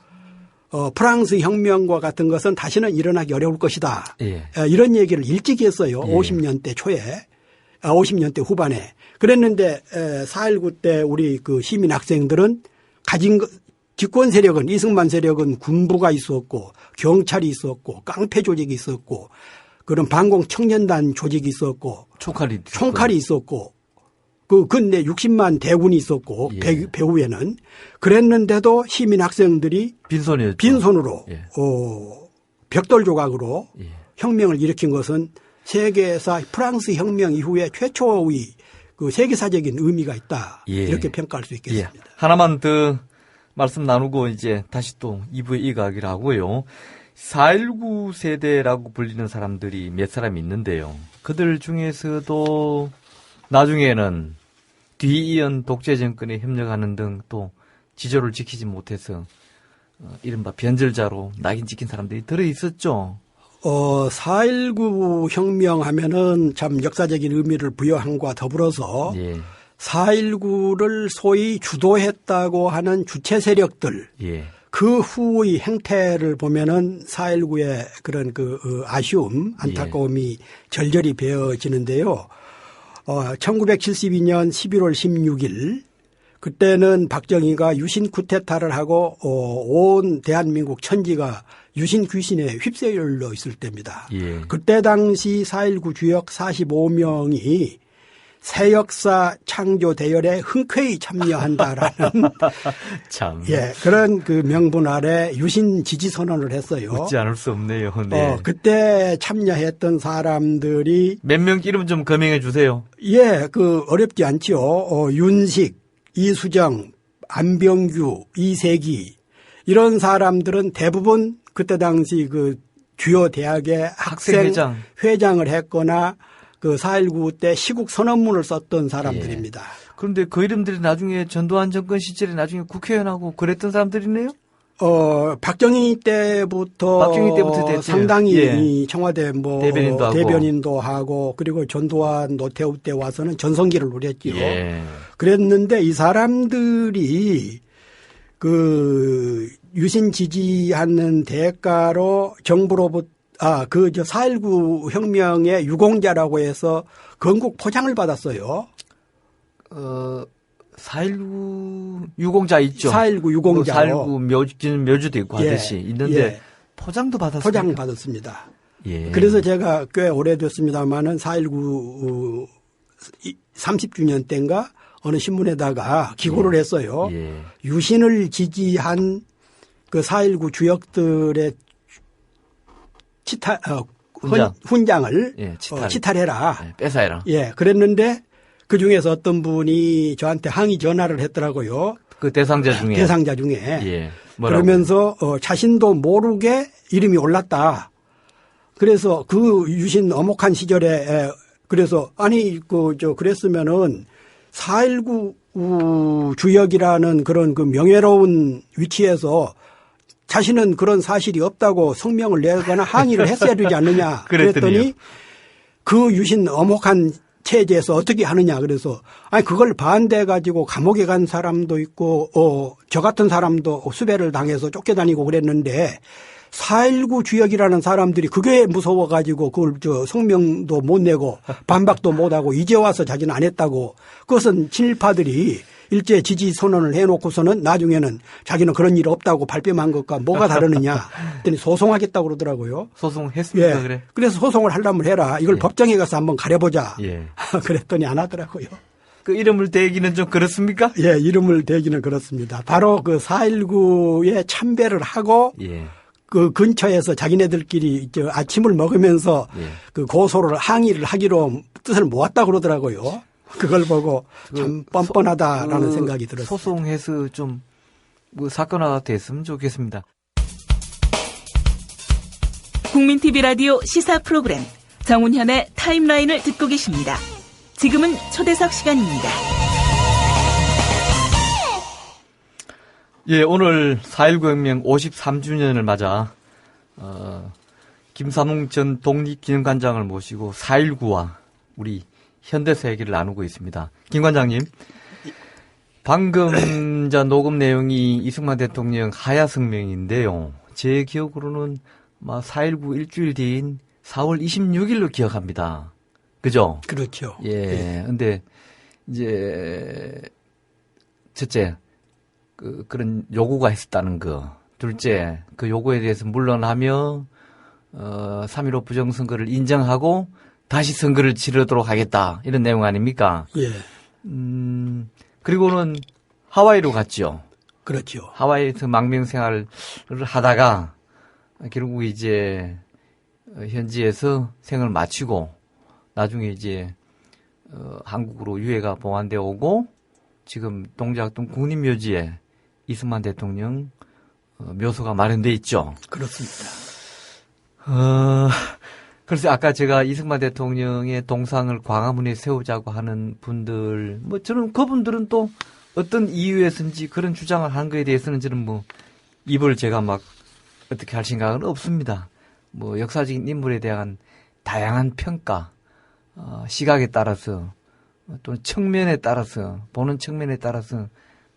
[SPEAKER 4] 프랑스 혁명과 같은 것은 다시는 일어나기 어려울 것이다.
[SPEAKER 3] 예.
[SPEAKER 4] 이런 얘기를 일찍 했어요.
[SPEAKER 3] 예.
[SPEAKER 4] 50년대 초에. 50년대 후반에. 그랬는데 4.19 때 우리 그 시민 학생들은 가진 집권 세력은 이승만 세력은 군부가 있었고 경찰이 있었고 깡패 조직이 있었고 그런 반공 청년단 조직이 있었고 총칼이 있었고 그 근데 60만 대군이 있었고
[SPEAKER 3] 예.
[SPEAKER 4] 배후에는 그랬는데도 시민 학생들이
[SPEAKER 3] 빈손이었죠.
[SPEAKER 4] 빈손으로
[SPEAKER 3] 예.
[SPEAKER 4] 벽돌 조각으로
[SPEAKER 3] 예.
[SPEAKER 4] 혁명을 일으킨 것은 세계사 프랑스 혁명 이후에 최초의 그 세계사적인 의미가 있다.
[SPEAKER 3] 예.
[SPEAKER 4] 이렇게 평가할 수 있겠습니다.
[SPEAKER 3] 예. 하나만 더 말씀 나누고 이제 다시 또 2부에 이어가기로 하고요. 4.19 세대라고 불리는 사람들이 몇 사람 있는데요. 그들 중에서도 나중에는 뒤이은 독재 정권에 협력하는 등 또 지조를 지키지 못해서 이른바 변절자로 낙인 찍힌 사람들이 들어있었죠.
[SPEAKER 4] 4.19 혁명 하면은 참 역사적인 의미를 부여함과 더불어서
[SPEAKER 3] 예.
[SPEAKER 4] 4.19를 소위 주도했다고 하는 주체 세력들
[SPEAKER 3] 예.
[SPEAKER 4] 그 후의 행태를 보면은 4.19의 그런 그 아쉬움, 안타까움이 절절히 배어지는데요. 1972년 11월 16일 그때는 박정희가 유신 쿠데타를 하고 온 대한민국 천지가 유신 귀신에 휩쓸려 있을 때입니다.
[SPEAKER 3] 예.
[SPEAKER 4] 그때 당시 4.19 주역 45명이 새 역사 창조 대열에 흔쾌히 참여한다라는
[SPEAKER 3] 참.
[SPEAKER 4] 예, 그런 그 명분 아래 유신 지지 선언을 했어요.
[SPEAKER 3] 웃지 않을 수 없네요. 네.
[SPEAKER 4] 그때 참여했던 사람들이
[SPEAKER 3] 몇 명 이름 좀 거명해 주세요.
[SPEAKER 4] 예, 그 어렵지 않지요. 윤식, 이수정, 안병규, 이세기 이런 사람들은 대부분 그때 당시 그 주요 대학의 학생회장을 했거나 그 4.19 때 시국 선언문을 썼던 사람들입니다.
[SPEAKER 3] 그런데 그 이름들이 나중에 전두환 정권 시절에 나중에 국회의원하고 그랬던 사람들이네요?
[SPEAKER 4] 박정희 때부터
[SPEAKER 3] 됐죠.
[SPEAKER 4] 상당히
[SPEAKER 3] 예.
[SPEAKER 4] 이 청와대 대변인도 하고 그리고 전두환 노태우 때 와서는 전성기를 누렸지요.
[SPEAKER 3] 예.
[SPEAKER 4] 그랬는데 이 사람들이 그 유신 지지하는 대가로 정부로부터 4.19 혁명의 유공자라고 해서 건국 포장을 받았어요.
[SPEAKER 3] 4.19 유공자 있죠.
[SPEAKER 4] 4.19 유공자.
[SPEAKER 3] 4.19 묘주도 있고 하듯이 있는데
[SPEAKER 4] 예.
[SPEAKER 3] 포장도 받았습니다.
[SPEAKER 4] 포장 받았습니다.
[SPEAKER 3] 예.
[SPEAKER 4] 그래서 제가 꽤 오래됐습니다만은 4.19 30주년 때인가 어느 신문에다가 기고를 했어요.
[SPEAKER 3] 예.
[SPEAKER 4] 유신을 지지한 그 4.19 주역들의 훈장을
[SPEAKER 3] 예,
[SPEAKER 4] 치탈해라.
[SPEAKER 3] 예, 뺏어해라.
[SPEAKER 4] 예, 그랬는데 그 중에서 어떤 분이 저한테 항의 전화를 했더라고요.
[SPEAKER 3] 그 대상자 중에.
[SPEAKER 4] 예.
[SPEAKER 3] 뭐라고?
[SPEAKER 4] 그러면서 자신도 모르게 이름이 올랐다. 그래서 그 유신 엄혹한 시절에 그래서 그랬으면은 4.19 주역이라는 그런 그 명예로운 위치에서 자신은 그런 사실이 없다고 성명을 내거나 항의를 했어야 되지 않느냐. 그랬더니 그 유신 엄혹한 체제에서 어떻게 하느냐. 그래서 그걸 반대해 가지고 감옥에 간 사람도 있고 저 같은 사람도 수배를 당해서 쫓겨다니고 그랬는데 4.19 주역이라는 사람들이 그게 무서워 가지고 그걸 성명도 못 내고 반박도 못 하고 이제 와서 자기는 안 했다고. 그것은 친일파들이 일제 지지 선언을 해놓고서는 나중에는 자기는 그런 일 없다고 발뺌한 것과 뭐가 다르느냐. 그랬더니 소송하겠다고 그러더라고요.
[SPEAKER 3] 소송했습니까?
[SPEAKER 4] 예.
[SPEAKER 3] 그래?
[SPEAKER 4] 그래서 소송을 하려면 해라. 이걸
[SPEAKER 3] 예.
[SPEAKER 4] 법정에 가서 한번 가려보자.
[SPEAKER 3] 예.
[SPEAKER 4] 그랬더니 안 하더라고요.
[SPEAKER 3] 그 이름을 대기는 좀 그렇습니까?
[SPEAKER 4] 예, 이름을 대기는 그렇습니다. 바로 그 4.19에 참배를 하고
[SPEAKER 3] 예.
[SPEAKER 4] 그 근처에서 자기네들끼리 아침을 먹으면서
[SPEAKER 3] 예.
[SPEAKER 4] 그 고소를 항의를 하기로 뜻을 모았다고 그러더라고요. 그걸 보고 참 뻔뻔하다라는 생각이 들었어요.
[SPEAKER 3] 소송해서 좀 사건화가 됐으면 좋겠습니다.
[SPEAKER 5] 국민TV 라디오 시사 프로그램 정운현의 타임라인을 듣고 계십니다. 지금은 초대석 시간입니다.
[SPEAKER 3] 예, 오늘 4.19 혁명 53주년을 맞아 김삼웅 전 독립기념관장을 모시고 4.19와 우리 현대사 얘기를 나누고 있습니다. 김 관장님, 방금 녹음 내용이 이승만 대통령 하야 성명인데요. 제 기억으로는 4.19 일주일 뒤인 4월 26일로 기억합니다. 그죠?
[SPEAKER 4] 그렇죠.
[SPEAKER 3] 예. 근데 이제 첫째 그런 요구가 있었다는 거. 둘째, 그 요구에 대해서 물러나며 3.15 부정선거를 인정하고 다시 선거를 치르도록 하겠다. 이런 내용 아닙니까?
[SPEAKER 4] 예.
[SPEAKER 3] 그리고는 하와이로 갔죠.
[SPEAKER 4] 그렇죠.
[SPEAKER 3] 하와이에서 망명 생활을 하다가 결국 이제 현지에서 생을 마치고 나중에 이제 한국으로 유해가 봉환되어 오고 지금 동작동 국립묘지에 이승만 대통령 묘소가 마련돼 있죠.
[SPEAKER 4] 그렇습니다.
[SPEAKER 3] 그래서 아까 제가 이승만 대통령의 동상을 광화문에 세우자고 하는 분들, 저는 그분들은 또 어떤 이유에서인지 그런 주장을 한 거에 대해서는 저는 입을 제가 어떻게 할 생각은 없습니다. 역사적인 인물에 대한 다양한 평가, 시각에 따라서 또는 측면에 따라서, 보는 측면에 따라서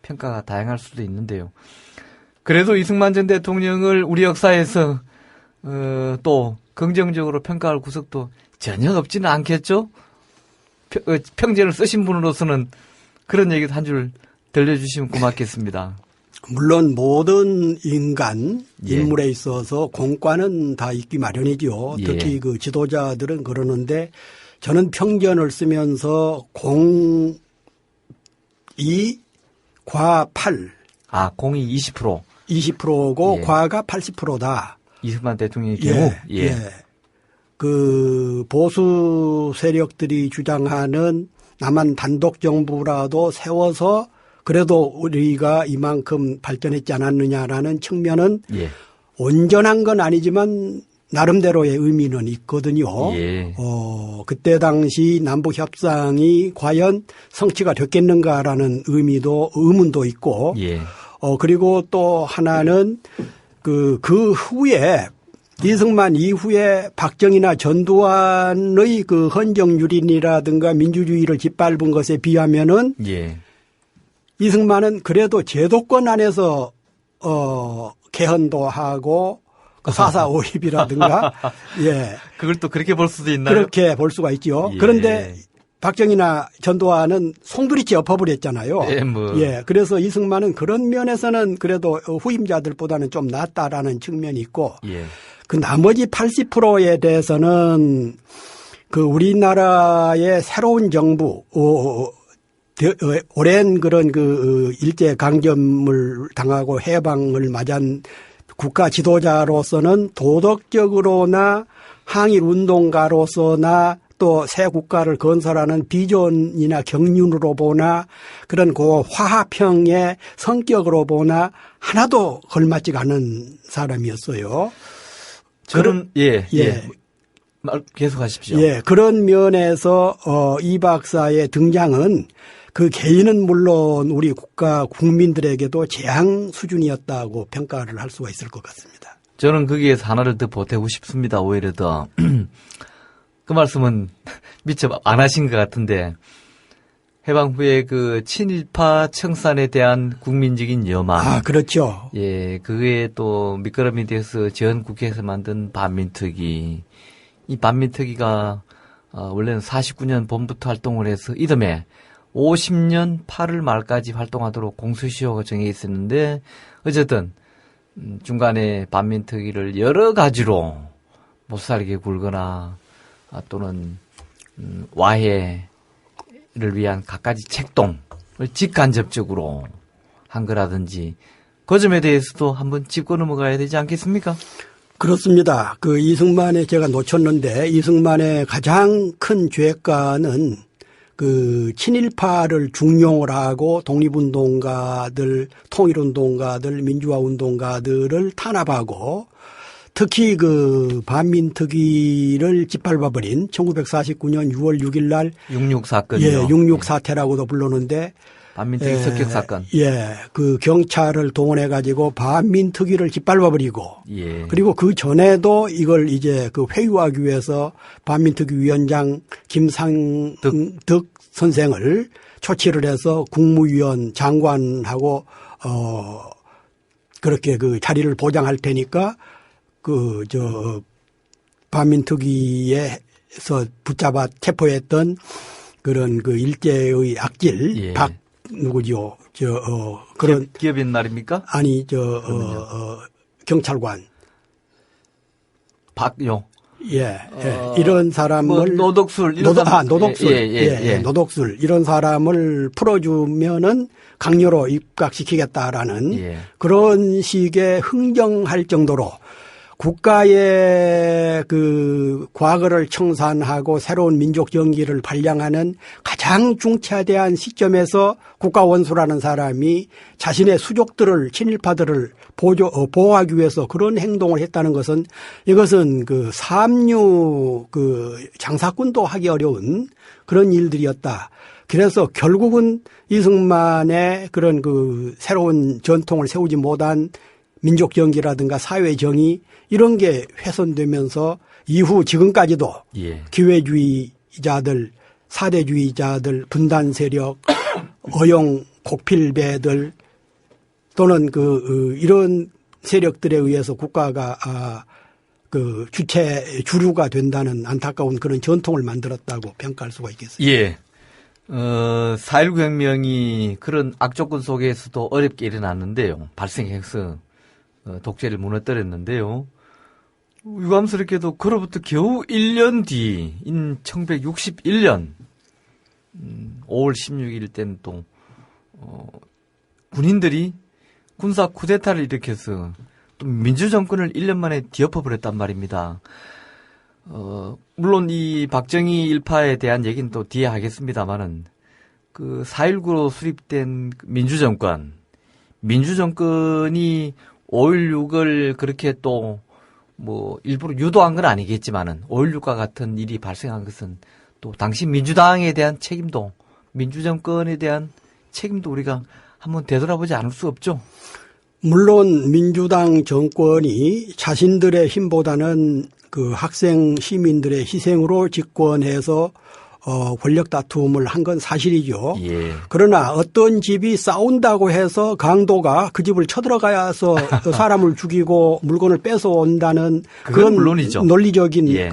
[SPEAKER 3] 평가가 다양할 수도 있는데요. 그래도 이승만 전 대통령을 우리 역사에서 또 긍정적으로 평가할 구석도 전혀 없지는 않겠죠? 평전을 쓰신 분으로서는 그런 얘기도 한 줄 들려주시면 고맙겠습니다.
[SPEAKER 4] 물론 모든 인간,
[SPEAKER 3] 예.
[SPEAKER 4] 인물에 있어서 공과는 다 있기 마련이죠.
[SPEAKER 3] 예.
[SPEAKER 4] 특히 그 지도자들은 그러는데 저는 평전을 쓰면서 공 2, 과 8.
[SPEAKER 3] 공이 20%.
[SPEAKER 4] 20%고
[SPEAKER 3] 예.
[SPEAKER 4] 과가 80%다.
[SPEAKER 3] 이승만 대통령의 경우.
[SPEAKER 4] 예. 그 보수 세력들이 주장하는 남한 단독 정부라도 세워서 그래도 우리가 이만큼 발전했지 않았느냐라는 측면은
[SPEAKER 3] 예.
[SPEAKER 4] 온전한 건 아니지만 나름대로의 의미는 있거든요.
[SPEAKER 3] 예.
[SPEAKER 4] 그때 당시 남북 협상이 과연 성취가 됐겠는가라는 의문도 있고
[SPEAKER 3] 예.
[SPEAKER 4] 그리고 또 하나는 그 후에 이승만 이후에 박정희나 전두환의 그 헌정유린이라든가 민주주의를 짓밟은 것에 비하면은
[SPEAKER 3] 예.
[SPEAKER 4] 이승만은 그래도 제도권 안에서 개헌도 하고 그 4.4 5.18이라든가 예.
[SPEAKER 3] 그걸 또 그렇게 볼 수도 있나요?
[SPEAKER 4] 그렇게 볼 수가 있죠.
[SPEAKER 3] 예.
[SPEAKER 4] 그런데 박정희나 전두환은 송두리째 엎어버렸잖아요.
[SPEAKER 3] 예, 뭐.
[SPEAKER 4] 예. 그래서 이승만은 그런 면에서는 그래도 후임자들보다는 좀 낫다라는 측면이 있고
[SPEAKER 3] 예.
[SPEAKER 4] 그 나머지 80%에 대해서는 그 우리나라의 새로운 정부, 오랜 그런 그 일제 강점을 당하고 해방을 맞은 국가 지도자로서는 도덕적으로나 항일 운동가로서나 또 새 국가를 건설하는 비전이나 경륜으로 보나 그런 그 화합형의 성격으로 보나 하나도 걸맞지가 않은 사람이었어요.
[SPEAKER 3] 저는 예.
[SPEAKER 4] 예.
[SPEAKER 3] 말 계속하십시오.
[SPEAKER 4] 예, 그런 면에서 이 박사의 등장은 그 개인은 물론 우리 국가 국민들에게도 재앙 수준이었다고 평가를 할 수가 있을 것 같습니다.
[SPEAKER 3] 저는 거기에서 하나를 더 보태고 싶습니다. 오히려 더. 그 말씀은 미처 안 하신 것 같은데 해방 후에 그 친일파 청산에 대한 국민적인 염원.
[SPEAKER 4] 아, 그렇죠.
[SPEAKER 3] 예, 그게 또 밑거름이 돼서 전 국회에서 만든 반민특위. 이 반민특위가 원래는 49년 봄부터 활동을 해서 이듬해 50년 8월 말까지 활동하도록 공소시효가 정해 있었는데 어쨌든 중간에 반민특위를 여러 가지로 못살게 굴거나 또는 와해를 위한 갖가지 책동을 직간접적으로 한 거라든지 그 점에 대해서도 한번 짚고 넘어가야 되지 않겠습니까?
[SPEAKER 4] 그렇습니다. 그 이승만의 제가 놓쳤는데 이승만의 가장 큰 죄가는 그 친일파를 중용을 하고 독립운동가들, 통일운동가들, 민주화운동가들을 탄압하고 특히 그 반민특위를 짓밟아버린 1949년 6월 6일 날
[SPEAKER 3] 66 사건이요.
[SPEAKER 4] 예, 66 사태라고도 부르는데
[SPEAKER 3] 반민특위 습격 사건.
[SPEAKER 4] 예, 그 경찰을 동원해 가지고 반민특위를 짓밟아버리고
[SPEAKER 3] 예.
[SPEAKER 4] 그리고 그 전에도 이걸 이제 그 회유하기 위해서 반민특위 위원장 김상득 선생을 초치를 해서 국무위원 장관하고 그렇게 그 자리를 보장할 테니까 반민특위에서 붙잡아 체포했던 그런 그 일제의 악질
[SPEAKER 3] 예.
[SPEAKER 4] 누구죠? 그런
[SPEAKER 3] 기업인 말입니까?
[SPEAKER 4] 아니 경찰관
[SPEAKER 3] 박요.
[SPEAKER 4] 예, 이런 사람을
[SPEAKER 3] 뭐 노덕술 이런
[SPEAKER 4] 노덕술
[SPEAKER 3] 예.
[SPEAKER 4] 노덕술 이런 사람을 풀어주면은 강요로 입각시키겠다라는
[SPEAKER 3] 예.
[SPEAKER 4] 그런 식의 흥정할 정도로 국가의 그 과거를 청산하고 새로운 민족 정기를 발扬하는 가장 중차대한 시점에서 국가 원수라는 사람이 자신의 수족들을 친일파들을 보호하기 위해서 그런 행동을 했다는 것은 이것은 그 삼류 그 장사꾼도 하기 어려운 그런 일들이었다. 그래서 결국은 이승만의 그런 그 새로운 전통을 세우지 못한 민족 정기라든가 사회 정의 이런 게 훼손되면서 이후 지금까지도
[SPEAKER 3] 예.
[SPEAKER 4] 기회주의자들, 사대주의자들, 분단 세력, 어용 곡필배들 또는 이런 세력들에 의해서 국가가 주류가 된다는 안타까운 그런 전통을 만들었다고 평가할 수가 있겠습니다.
[SPEAKER 3] 예. 4.19 혁명이 그런 악조건 속에서도 어렵게 일어났는데요. 발생해서 독재를 무너뜨렸는데요. 유감스럽게도 그로부터 겨우 1년 뒤인 1961년 5월 16일 때는 또 군인들이 군사 쿠데타를 일으켜서 또 민주정권을 1년 만에 뒤엎어버렸단 말입니다. 물론 이 박정희 일파에 대한 얘기는 또 뒤에 하겠습니다만은 그 4.19로 수립된 민주정권이 5.16을 그렇게 또 뭐 일부러 유도한 건 아니겠지만은 5.16과 같은 일이 발생한 것은 또 당시 민주당에 대한 책임도 민주정권에 대한 책임도 우리가 한번 되돌아보지 않을 수 없죠.
[SPEAKER 4] 물론 민주당 정권이 자신들의 힘보다는 그 학생 시민들의 희생으로 집권해서 권력 다툼을 한 건 사실이죠.
[SPEAKER 3] 예.
[SPEAKER 4] 그러나 어떤 집이 싸운다고 해서 강도가 그 집을 쳐들어가서 사람을 죽이고 물건을 뺏어온다는 그건
[SPEAKER 3] 물론이죠.
[SPEAKER 4] 논리적인
[SPEAKER 3] 예.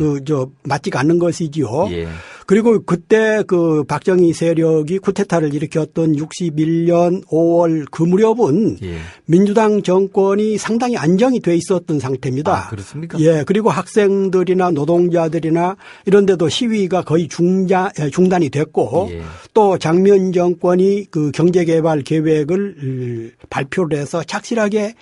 [SPEAKER 4] 맞지가 않는 것이지요.
[SPEAKER 3] 예.
[SPEAKER 4] 그리고 그때 그 박정희 세력이 쿠데타를 일으켰던 61년 5월 그 무렵은
[SPEAKER 3] 예.
[SPEAKER 4] 민주당 정권이 상당히 안정이 돼 있었던 상태입니다.
[SPEAKER 3] 아, 그렇습니까?
[SPEAKER 4] 예, 그리고 학생들이나 노동자들이나 이런 데도 시위가 거의 중단이 됐고
[SPEAKER 3] 예.
[SPEAKER 4] 또 장면 정권이 그 경제개발 계획을 발표를 해서 착실하게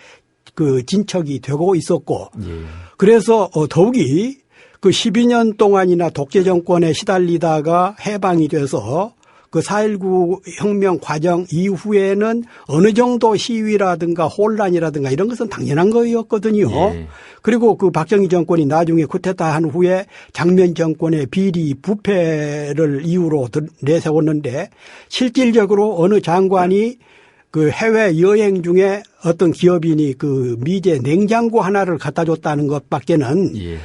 [SPEAKER 4] 그 진척이 되고 있었고
[SPEAKER 3] 예.
[SPEAKER 4] 그래서 더욱이 그 12년 동안이나 독재 정권에 시달리다가 해방이 돼서 그 4.19 혁명 과정 이후에는 어느 정도 시위라든가 혼란이라든가 이런 것은 당연한 거였거든요.
[SPEAKER 3] 예.
[SPEAKER 4] 그리고 그 박정희 정권이 나중에 쿠데타 한 후에 장면 정권의 비리 부패를 이유로 내세웠는데 실질적으로 어느 장관이 그 해외 여행 중에 어떤 기업인이 그 미제 냉장고 하나를 갖다 줬다는 것밖에는
[SPEAKER 3] 예.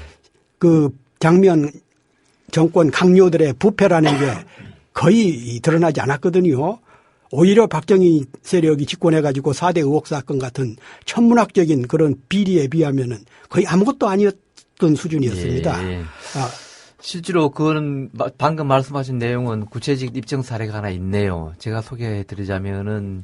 [SPEAKER 4] 그 장면 정권 강요들의 부패라는 게 거의 드러나지 않았거든요. 오히려 박정희 세력이 집권해가지고 4대 의혹 사건 같은 천문학적인 그런 비리에 비하면은 거의 아무것도 아니었던 수준이었습니다.
[SPEAKER 3] 예. 실제로 그거는 방금 말씀하신 내용은 구체적 입증 사례가 하나 있네요. 제가 소개해 드리자면은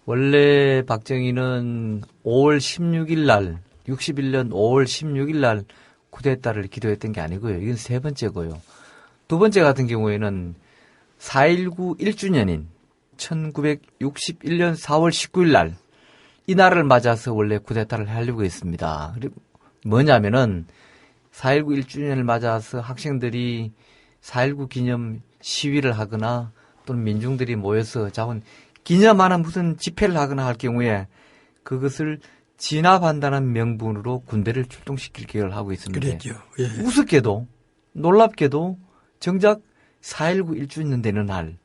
[SPEAKER 3] 원래 박정희는 5월 16일 날 61년 5월 16일 날 쿠데타를 기도했던 게 아니고요. 이건 세 번째고요. 두 번째 같은 경우에는 4.19 1주년인 1961년 4월 19일 날 이날을 맞아서 원래 쿠데타를 하려고 했습니다. 그리고 뭐냐면은 4.19 1주년을 맞아서 학생들이 4.19 기념 시위를 하거나 또는 민중들이 모여서 자원 기념하는 무슨 집회를 하거나 할 경우에 그것을 진압한다는 명분으로 군대를 출동시킬 계획을 하고 있었는데
[SPEAKER 4] 그랬죠. 예.
[SPEAKER 3] 우습게도 놀랍게도 정작 4.19 1주년 되는 날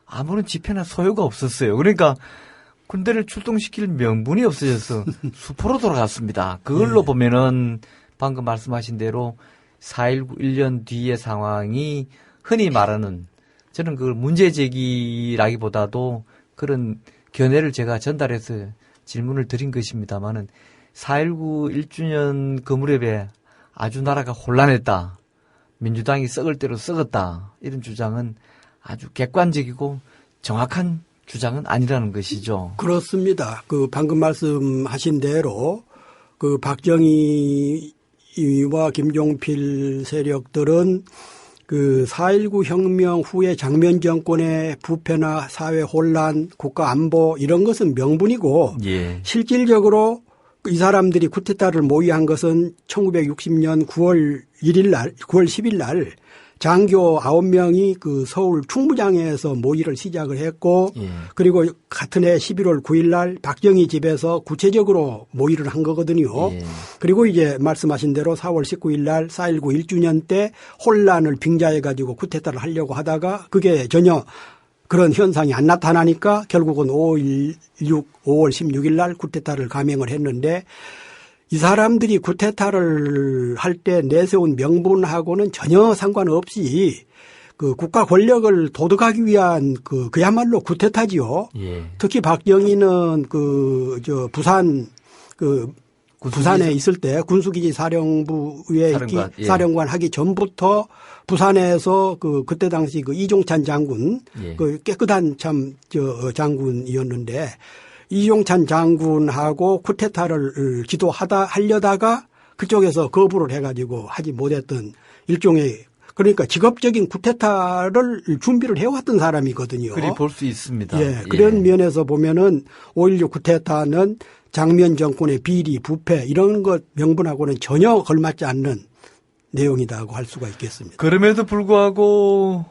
[SPEAKER 3] 아무런 집회나 소요가 없었어요. 그러니까 군대를 출동시킬 명분이 없어져서 수포로 돌아갔습니다. 그걸로
[SPEAKER 4] 예.
[SPEAKER 3] 보면은 방금 말씀하신 대로 4.19 1년 뒤의 상황이 흔히 말하는 저는 그걸 문제제기라기보다도 그런 견해를 제가 전달해서 질문을 드린 것입니다만은 4.19 1주년 그 무렵에 아주 나라가 혼란했다. 민주당이 썩을 대로 썩었다. 이런 주장은 아주 객관적이고 정확한 주장은 아니라는 것이죠.
[SPEAKER 4] 그렇습니다. 그 방금 말씀하신 대로 그 박정희와 김종필 세력들은 그 4.19 혁명 후에 장면 정권의 부패나 사회 혼란, 국가 안보 이런 것은 명분이고
[SPEAKER 3] 예.
[SPEAKER 4] 실질적으로 이 사람들이 쿠데타를 모의한 것은 1960년 9월 1일 날, 9월 10일 날 장교 9명이 그 서울 충무장에서 모의를 시작을 했고
[SPEAKER 3] 예.
[SPEAKER 4] 그리고 같은 해 11월 9일 날 박정희 집에서 구체적으로 모의를 한 거거든요.
[SPEAKER 3] 예.
[SPEAKER 4] 그리고 이제 말씀하신 대로 4월 19일 날 4.19 1주년 때 혼란을 빙자해 가지고 쿠데타를 하려고 하다가 그게 전혀 그런 현상이 안 나타나니까 결국은 5월 16일 날 쿠데타를 감행을 했는데 이 사람들이 쿠데타를 할 때 내세운 명분하고는 전혀 상관없이 그 국가 권력을 도둑하기 위한 그야말로 쿠데타지요.
[SPEAKER 3] 예.
[SPEAKER 4] 특히 박정희는 부산에 있을 때 군수기지 사령부에 사령관 하기 전부터 부산에서 그때 당시 이종찬 장군
[SPEAKER 3] 예.
[SPEAKER 4] 깨끗한 장군이었는데 이종찬 장군하고 쿠데타를 하려다가 그쪽에서 거부를 해가지고 하지 못했던 일종의 그러니까 직업적인 쿠데타를 준비를 해왔던 사람이거든요.
[SPEAKER 3] 그리 볼 수 있습니다.
[SPEAKER 4] 예, 그런 면에서 보면은 5.16 쿠데타는 장면 정권의 비리, 부패 이런 것 명분하고는 전혀 걸맞지 않는 내용이라고 할 수가 있겠습니다.
[SPEAKER 3] 그럼에도 불구하고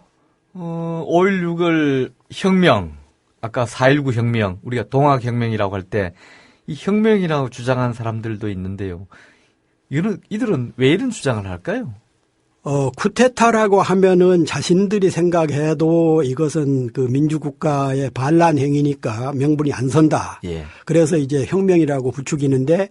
[SPEAKER 3] 5.16을 혁명, 아까 4.19 혁명, 우리가 동학혁명이라고 할 때 이 혁명이라고 주장하는 사람들도 있는데요. 이들은 왜 이런 주장을 할까요?
[SPEAKER 4] 쿠데타라고 하면은 자신들이 생각해도 이것은 그 민주국가의 반란 행위니까 명분이 안 선다.
[SPEAKER 3] 예.
[SPEAKER 4] 그래서 이제 혁명이라고 부추기는데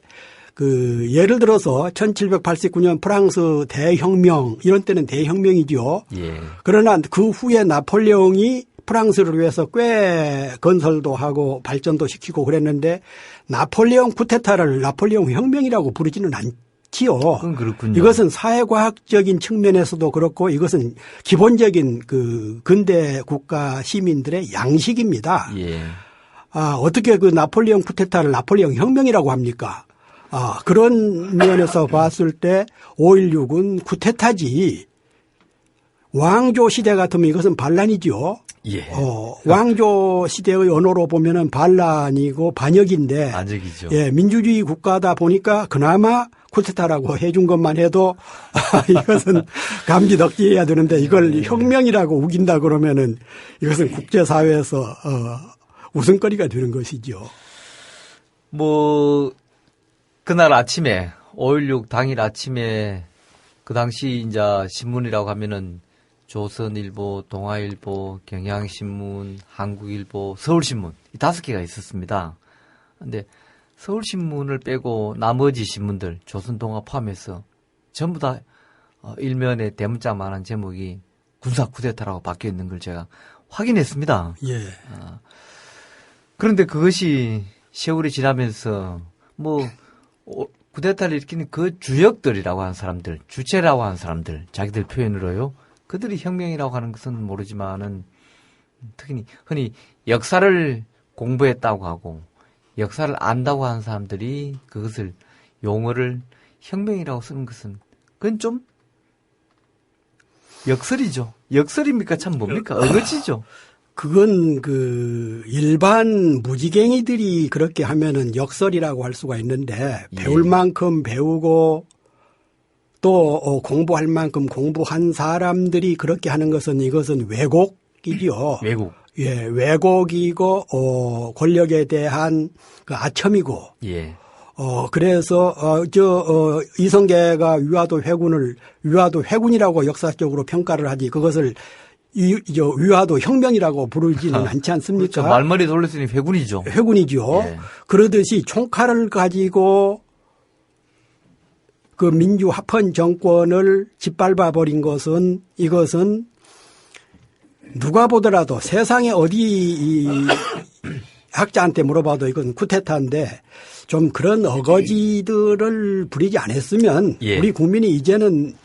[SPEAKER 4] 그 예를 들어서 1789년 프랑스 대혁명 이런 때는 대혁명이죠.
[SPEAKER 3] 예.
[SPEAKER 4] 그러나 그 후에 나폴레옹이 프랑스를 위해서 꽤 건설도 하고 발전도 시키고 그랬는데 나폴레옹 쿠데타를 나폴레옹 혁명이라고 부르지는 않지요.
[SPEAKER 3] 그건 그렇군요.
[SPEAKER 4] 이것은 사회과학적인 측면에서도 그렇고 이것은 기본적인 그 근대 국가 시민들의 양식입니다.
[SPEAKER 3] 예.
[SPEAKER 4] 어떻게 그 나폴레옹 쿠데타를 나폴레옹 혁명이라고 합니까? 그런 면에서 봤을 때 5.16은 쿠데타지 왕조 시대 같으면 이것은 반란이죠.
[SPEAKER 3] 예.
[SPEAKER 4] 왕조 시대의 언어로 보면은 반란이고 반역인데.
[SPEAKER 3] 반역이죠.
[SPEAKER 4] 예, 민주주의 국가다 보니까 그나마 쿠데타라고 해준 것만 해도 이것은 감지 덕지해야 되는데 이걸 혁명이라고 우긴다 그러면은 이것은 국제사회에서 웃음거리가 되는 것이죠.
[SPEAKER 3] 뭐, 그날 아침에, 5.16 당일 아침에, 그 당시 이제 신문이라고 하면은 조선일보, 동아일보, 경향신문, 한국일보, 서울신문, 이 5개가 있었습니다. 근데 서울신문을 빼고 나머지 신문들, 조선동아 포함해서 전부 다 일면에 대문짝만한 제목이 군사 쿠데타라고 바뀌어 있는 걸 제가 확인했습니다.
[SPEAKER 4] 예.
[SPEAKER 3] 그런데 그것이 세월이 지나면서 뭐 쿠데타를 일으키는 그 주역들이라고 하는 사람들, 주체라고 하는 사람들, 자기들 표현으로요. 그들이 혁명이라고 하는 것은 모르지만은 특히 흔히 역사를 공부했다고 하고 역사를 안다고 하는 사람들이 그것을 용어를 혁명이라고 쓰는 것은 그건 좀 역설이죠. 역설입니까? 참 뭡니까? 어거지죠.
[SPEAKER 4] 그건 그 일반 무지갱이들이 그렇게 하면은 역설이라고 할 수가 있는데 배울 만큼 배우고 또 공부할 만큼 공부한 사람들이 그렇게 하는 것은 이것은 왜곡이죠.
[SPEAKER 3] 왜곡.
[SPEAKER 4] 예, 왜곡이고 권력에 대한 그 아첨이고.
[SPEAKER 3] 예.
[SPEAKER 4] 그래서 이성계가 위화도 회군이라고 역사적으로 평가를 하지 그것을 위화도 혁명이라고 부르지는 않지 않습니까?
[SPEAKER 3] 그렇죠. 말머리 돌렸으니 회군이죠.
[SPEAKER 4] 회군이죠.
[SPEAKER 3] 예.
[SPEAKER 4] 그러듯이 총칼을 가지고 그 민주합헌 정권을 짓밟아 버린 것은 이것은 누가 보더라도 세상에 어디 학자한테 물어봐도 이건 쿠데타인데 좀 그런 어거지들을 부리지 않았으면
[SPEAKER 3] 예.
[SPEAKER 4] 우리 국민이 이제는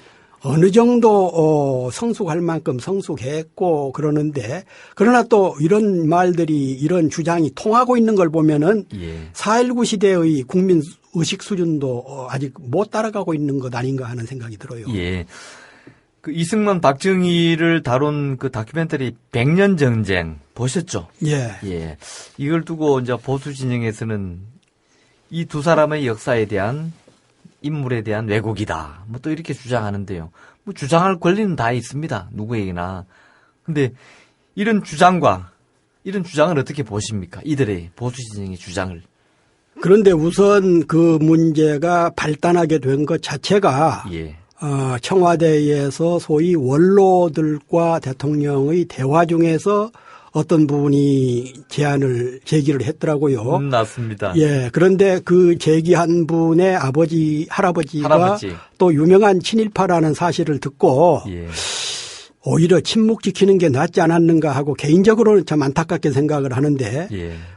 [SPEAKER 4] 어느 정도 성숙할 만큼 성숙했고 그러는데 그러나 또 이런 말들이 이런 주장이 통하고 있는 걸 보면은 4.19 시대의 국민 의식 수준도 아직 못 따라가고 있는 것 아닌가 하는 생각이 들어요.
[SPEAKER 3] 예. 그 이승만 박정희를 다룬 그 다큐멘터리 100년 전쟁 보셨죠?
[SPEAKER 4] 예.
[SPEAKER 3] 예. 이걸 두고 이제 보수 진영에서는 이 두 사람의 역사에 대한 인물에 대한 왜곡이다. 뭐 또 이렇게 주장하는데요. 뭐 주장할 권리는 다 있습니다. 누구에게나. 근데 이런 주장을 어떻게 보십니까? 이들의 보수 진영의 주장을.
[SPEAKER 4] 그런데 우선 그 문제가 발단하게 된 것 자체가 청와대에서 소위 원로들과 대통령의 대화 중에서 어떤 분이 제기를 했더라고요.
[SPEAKER 3] 맞습니다.
[SPEAKER 4] 예. 그런데 그 제기한 분의 할아버지가 또 유명한 친일파라는 사실을 듣고 오히려 침묵 지키는 게 낫지 않았는가 하고 개인적으로는 참 안타깝게 생각을 하는데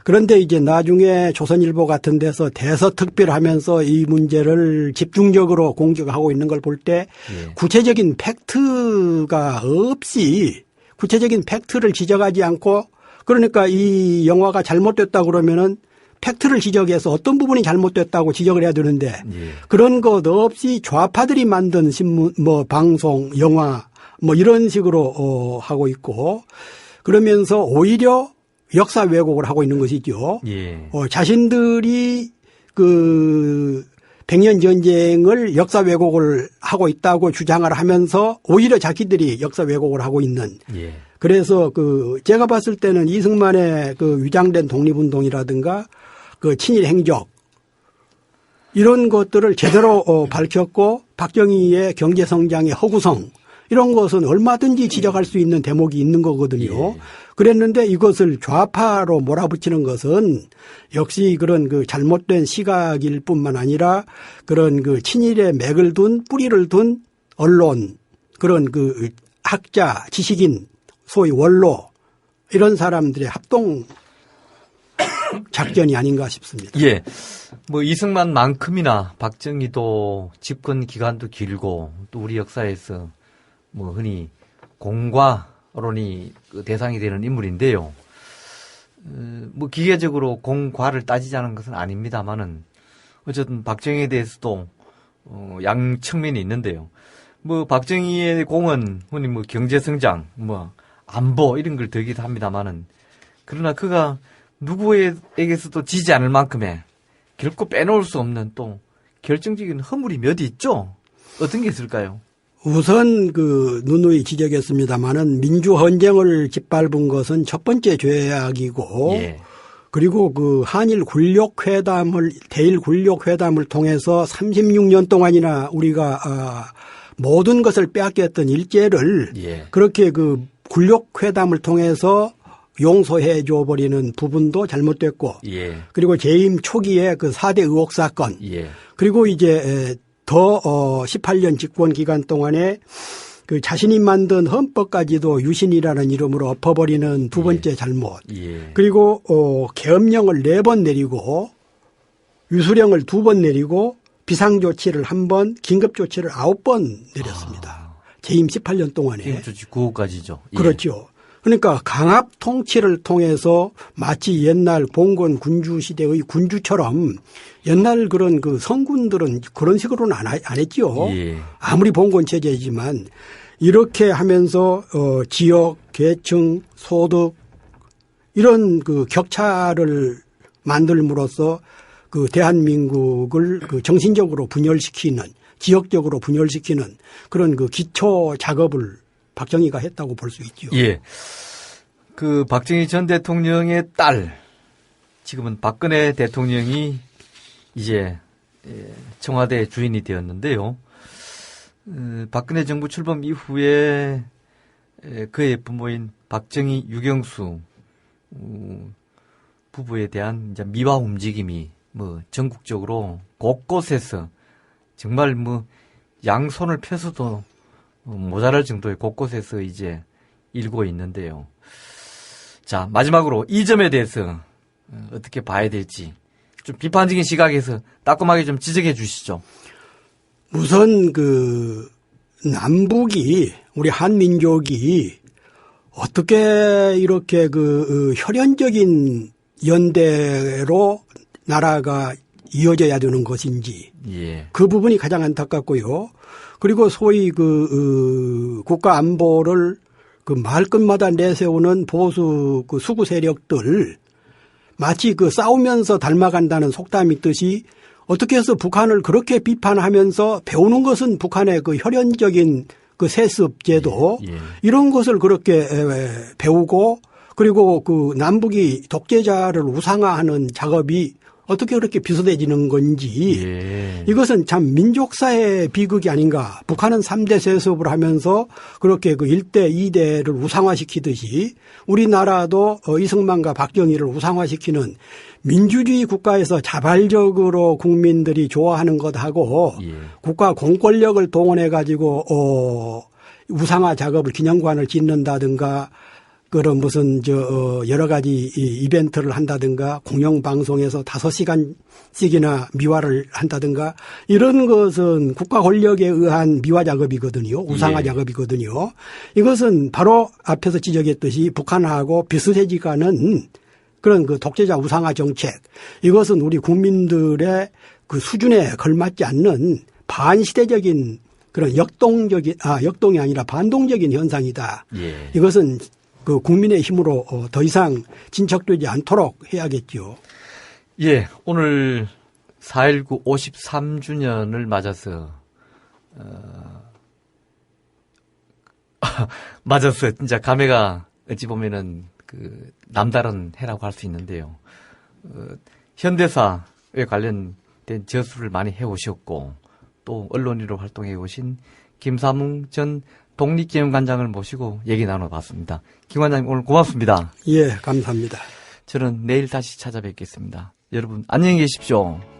[SPEAKER 4] 그런데 이제 나중에 조선일보 같은 데서 대서특필하면서 이 문제를 집중적으로 공격하고 있는 걸 볼 때 구체적인 팩트가 없이 구체적인 팩트를 지적하지 않고 그러니까 이 영화가 잘못됐다 그러면은 팩트를 지적해서 어떤 부분이 잘못됐다고 지적을 해야 되는데 그런 것 없이 좌파들이 만든 신문, 방송, 영화 이런 식으로 하고 있고 그러면서 오히려 역사 왜곡을 하고 있는 것이죠. 자신들이 그 100년 전쟁을 역사 왜곡을 하고 있다고 주장을 하면서 오히려 자기들이 역사 왜곡을 하고 있는. 그래서 제가 봤을 때는 이승만의 그 위장된 독립운동이라든가 그 친일 행적 이런 것들을 제대로 밝혔고 박정희의 경제성장의 허구성 이런 것은 얼마든지 지적할 수 있는 대목이 있는 거거든요.
[SPEAKER 3] 예.
[SPEAKER 4] 그랬는데 이것을 좌파로 몰아붙이는 것은 역시 그런 그 잘못된 시각일 뿐만 아니라 그런 그 친일의 맥을 둔 뿌리를 둔 언론, 그런 그 학자, 지식인, 소위 원로 이런 사람들의 합동 작전이 아닌가 싶습니다.
[SPEAKER 3] 예. 뭐 이승만만큼이나 박정희도 집권 기간도 길고 또 우리 역사에서 뭐 흔히 공과론이 그 대상이 되는 인물인데요. 뭐 기계적으로 공과를 따지자는 것은 아닙니다만은 어쨌든 박정희에 대해서도 양 측면이 있는데요. 뭐 박정희의 공은 흔히 뭐 경제 성장, 뭐 안보 이런 걸 들기도 합니다만은 그러나 그가 누구에게서도 지지 않을 만큼의 결코 빼놓을 수 없는 또 결정적인 허물이 몇 있죠? 어떤 게 있을까요?
[SPEAKER 4] 우선 그 누누이 지적했습니다마는 민주헌정을 짓밟은 것은 첫 번째 죄악이고
[SPEAKER 3] 예.
[SPEAKER 4] 그리고 그 한일 대일 굴욕회담을 통해서 36년 동안이나 우리가 모든 것을 빼앗겼던 일제를
[SPEAKER 3] 예.
[SPEAKER 4] 그렇게 그 굴욕회담을 통해서 용서해 줘버리는 부분도 잘못됐고
[SPEAKER 3] 예.
[SPEAKER 4] 그리고 재임 초기에 그 4대 의혹 사건
[SPEAKER 3] 예.
[SPEAKER 4] 그리고 이제 더 18년 집권 기간 동안에 그 자신이 만든 헌법까지도 유신이라는 이름으로 엎어버리는 두 번째 잘못.
[SPEAKER 3] 예.
[SPEAKER 4] 그리고 계엄령을 4번 내리고 유수령을 2번 내리고 비상조치를 1번, 긴급조치를 9번 내렸습니다. 재임 18년 동안에.
[SPEAKER 3] 긴급조치 9호까지죠. 예.
[SPEAKER 4] 그렇죠. 그러니까 강압 통치를 통해서 마치 옛날 봉건 군주 시대의 군주처럼 옛날 그런 그 성군들은 그런 식으로는 안 했지요.
[SPEAKER 3] 예.
[SPEAKER 4] 아무리 봉건 체제이지만 이렇게 하면서 지역, 계층, 소득 이런 그 격차를 만들므로써 그 대한민국을 그 정신적으로 분열시키는 지역적으로 분열시키는 그런 그 기초 작업을 박정희가 했다고 볼 수 있죠.
[SPEAKER 3] 예. 그 박정희 전 대통령의 딸, 지금은 박근혜 대통령이 이제 청와대 주인이 되었는데요. 박근혜 정부 출범 이후에 그의 부모인 박정희, 유경수 부부에 대한 이제 미화 움직임이 뭐 전국적으로 곳곳에서 정말 뭐 양손을 펴서도 모자랄 정도의 곳곳에서 이제 일고 있는데요. 자, 마지막으로 이 점에 대해서 어떻게 봐야 될지 좀 비판적인 시각에서 따끔하게 좀 지적해 주시죠.
[SPEAKER 4] 우선 그 남북이 우리 한민족이 어떻게 이렇게 그 혈연적인 연대로 나라가 이어져야 되는 것인지
[SPEAKER 3] 예.
[SPEAKER 4] 그 부분이 가장 안타깝고요. 그리고 소위 그 국가 안보를 그 말끝마다 내세우는 보수 그 수구 세력들 마치 그 싸우면서 닮아간다는 속담이 있듯이 어떻게 해서 북한을 그렇게 비판하면서 배우는 것은 북한의 그 혈연적인 그 세습 제도
[SPEAKER 3] 예.
[SPEAKER 4] 이런 것을 그렇게 배우고 그리고 그 남북이 독재자를 우상화하는 작업이 어떻게 그렇게 비슷해지는 건지
[SPEAKER 3] 예.
[SPEAKER 4] 이것은 참 민족사의 비극이 아닌가. 북한은 3대 세습을 하면서 그렇게 그 1대, 2대를 우상화시키듯이 우리나라도 이승만과 박정희를 우상화시키는 민주주의 국가에서 자발적으로 국민들이 좋아하는 것하고
[SPEAKER 3] 예.
[SPEAKER 4] 국가 공권력을 동원해 가지고 우상화 작업을 기념관을 짓는다든가 그런 무슨 여러 가지 이벤트를 한다든가 공영방송에서 5시간씩이나 미화를 한다든가 이런 것은 국가 권력에 의한 미화 작업이거든요. 우상화
[SPEAKER 3] 예.
[SPEAKER 4] 작업이거든요. 이것은 바로 앞에서 지적했듯이 북한하고 비슷해지가는 그런 그 독재자 우상화 정책 이것은 우리 국민들의 그 수준에 걸맞지 않는 반시대적인 그런 역동이 아니라 반동적인 현상이다.
[SPEAKER 3] 예.
[SPEAKER 4] 이것은 그 국민의 힘으로 더 이상 진척되지 않도록 해야겠죠.
[SPEAKER 3] 예, 오늘 4.19 53주년을 맞아서 맞아서 진짜 감회가 어찌 보면은 그 남다른 해라고 할 수 있는데요. 현대사에 관련된 저술을 많이 해오셨고 또 언론인으로 활동해 오신 김삼웅 전 독립기념관장을 모시고 얘기 나눠봤습니다. 김 관장님 오늘 고맙습니다.
[SPEAKER 4] 예, 감사합니다.
[SPEAKER 3] 저는 내일 다시 찾아뵙겠습니다. 여러분 안녕히 계십시오.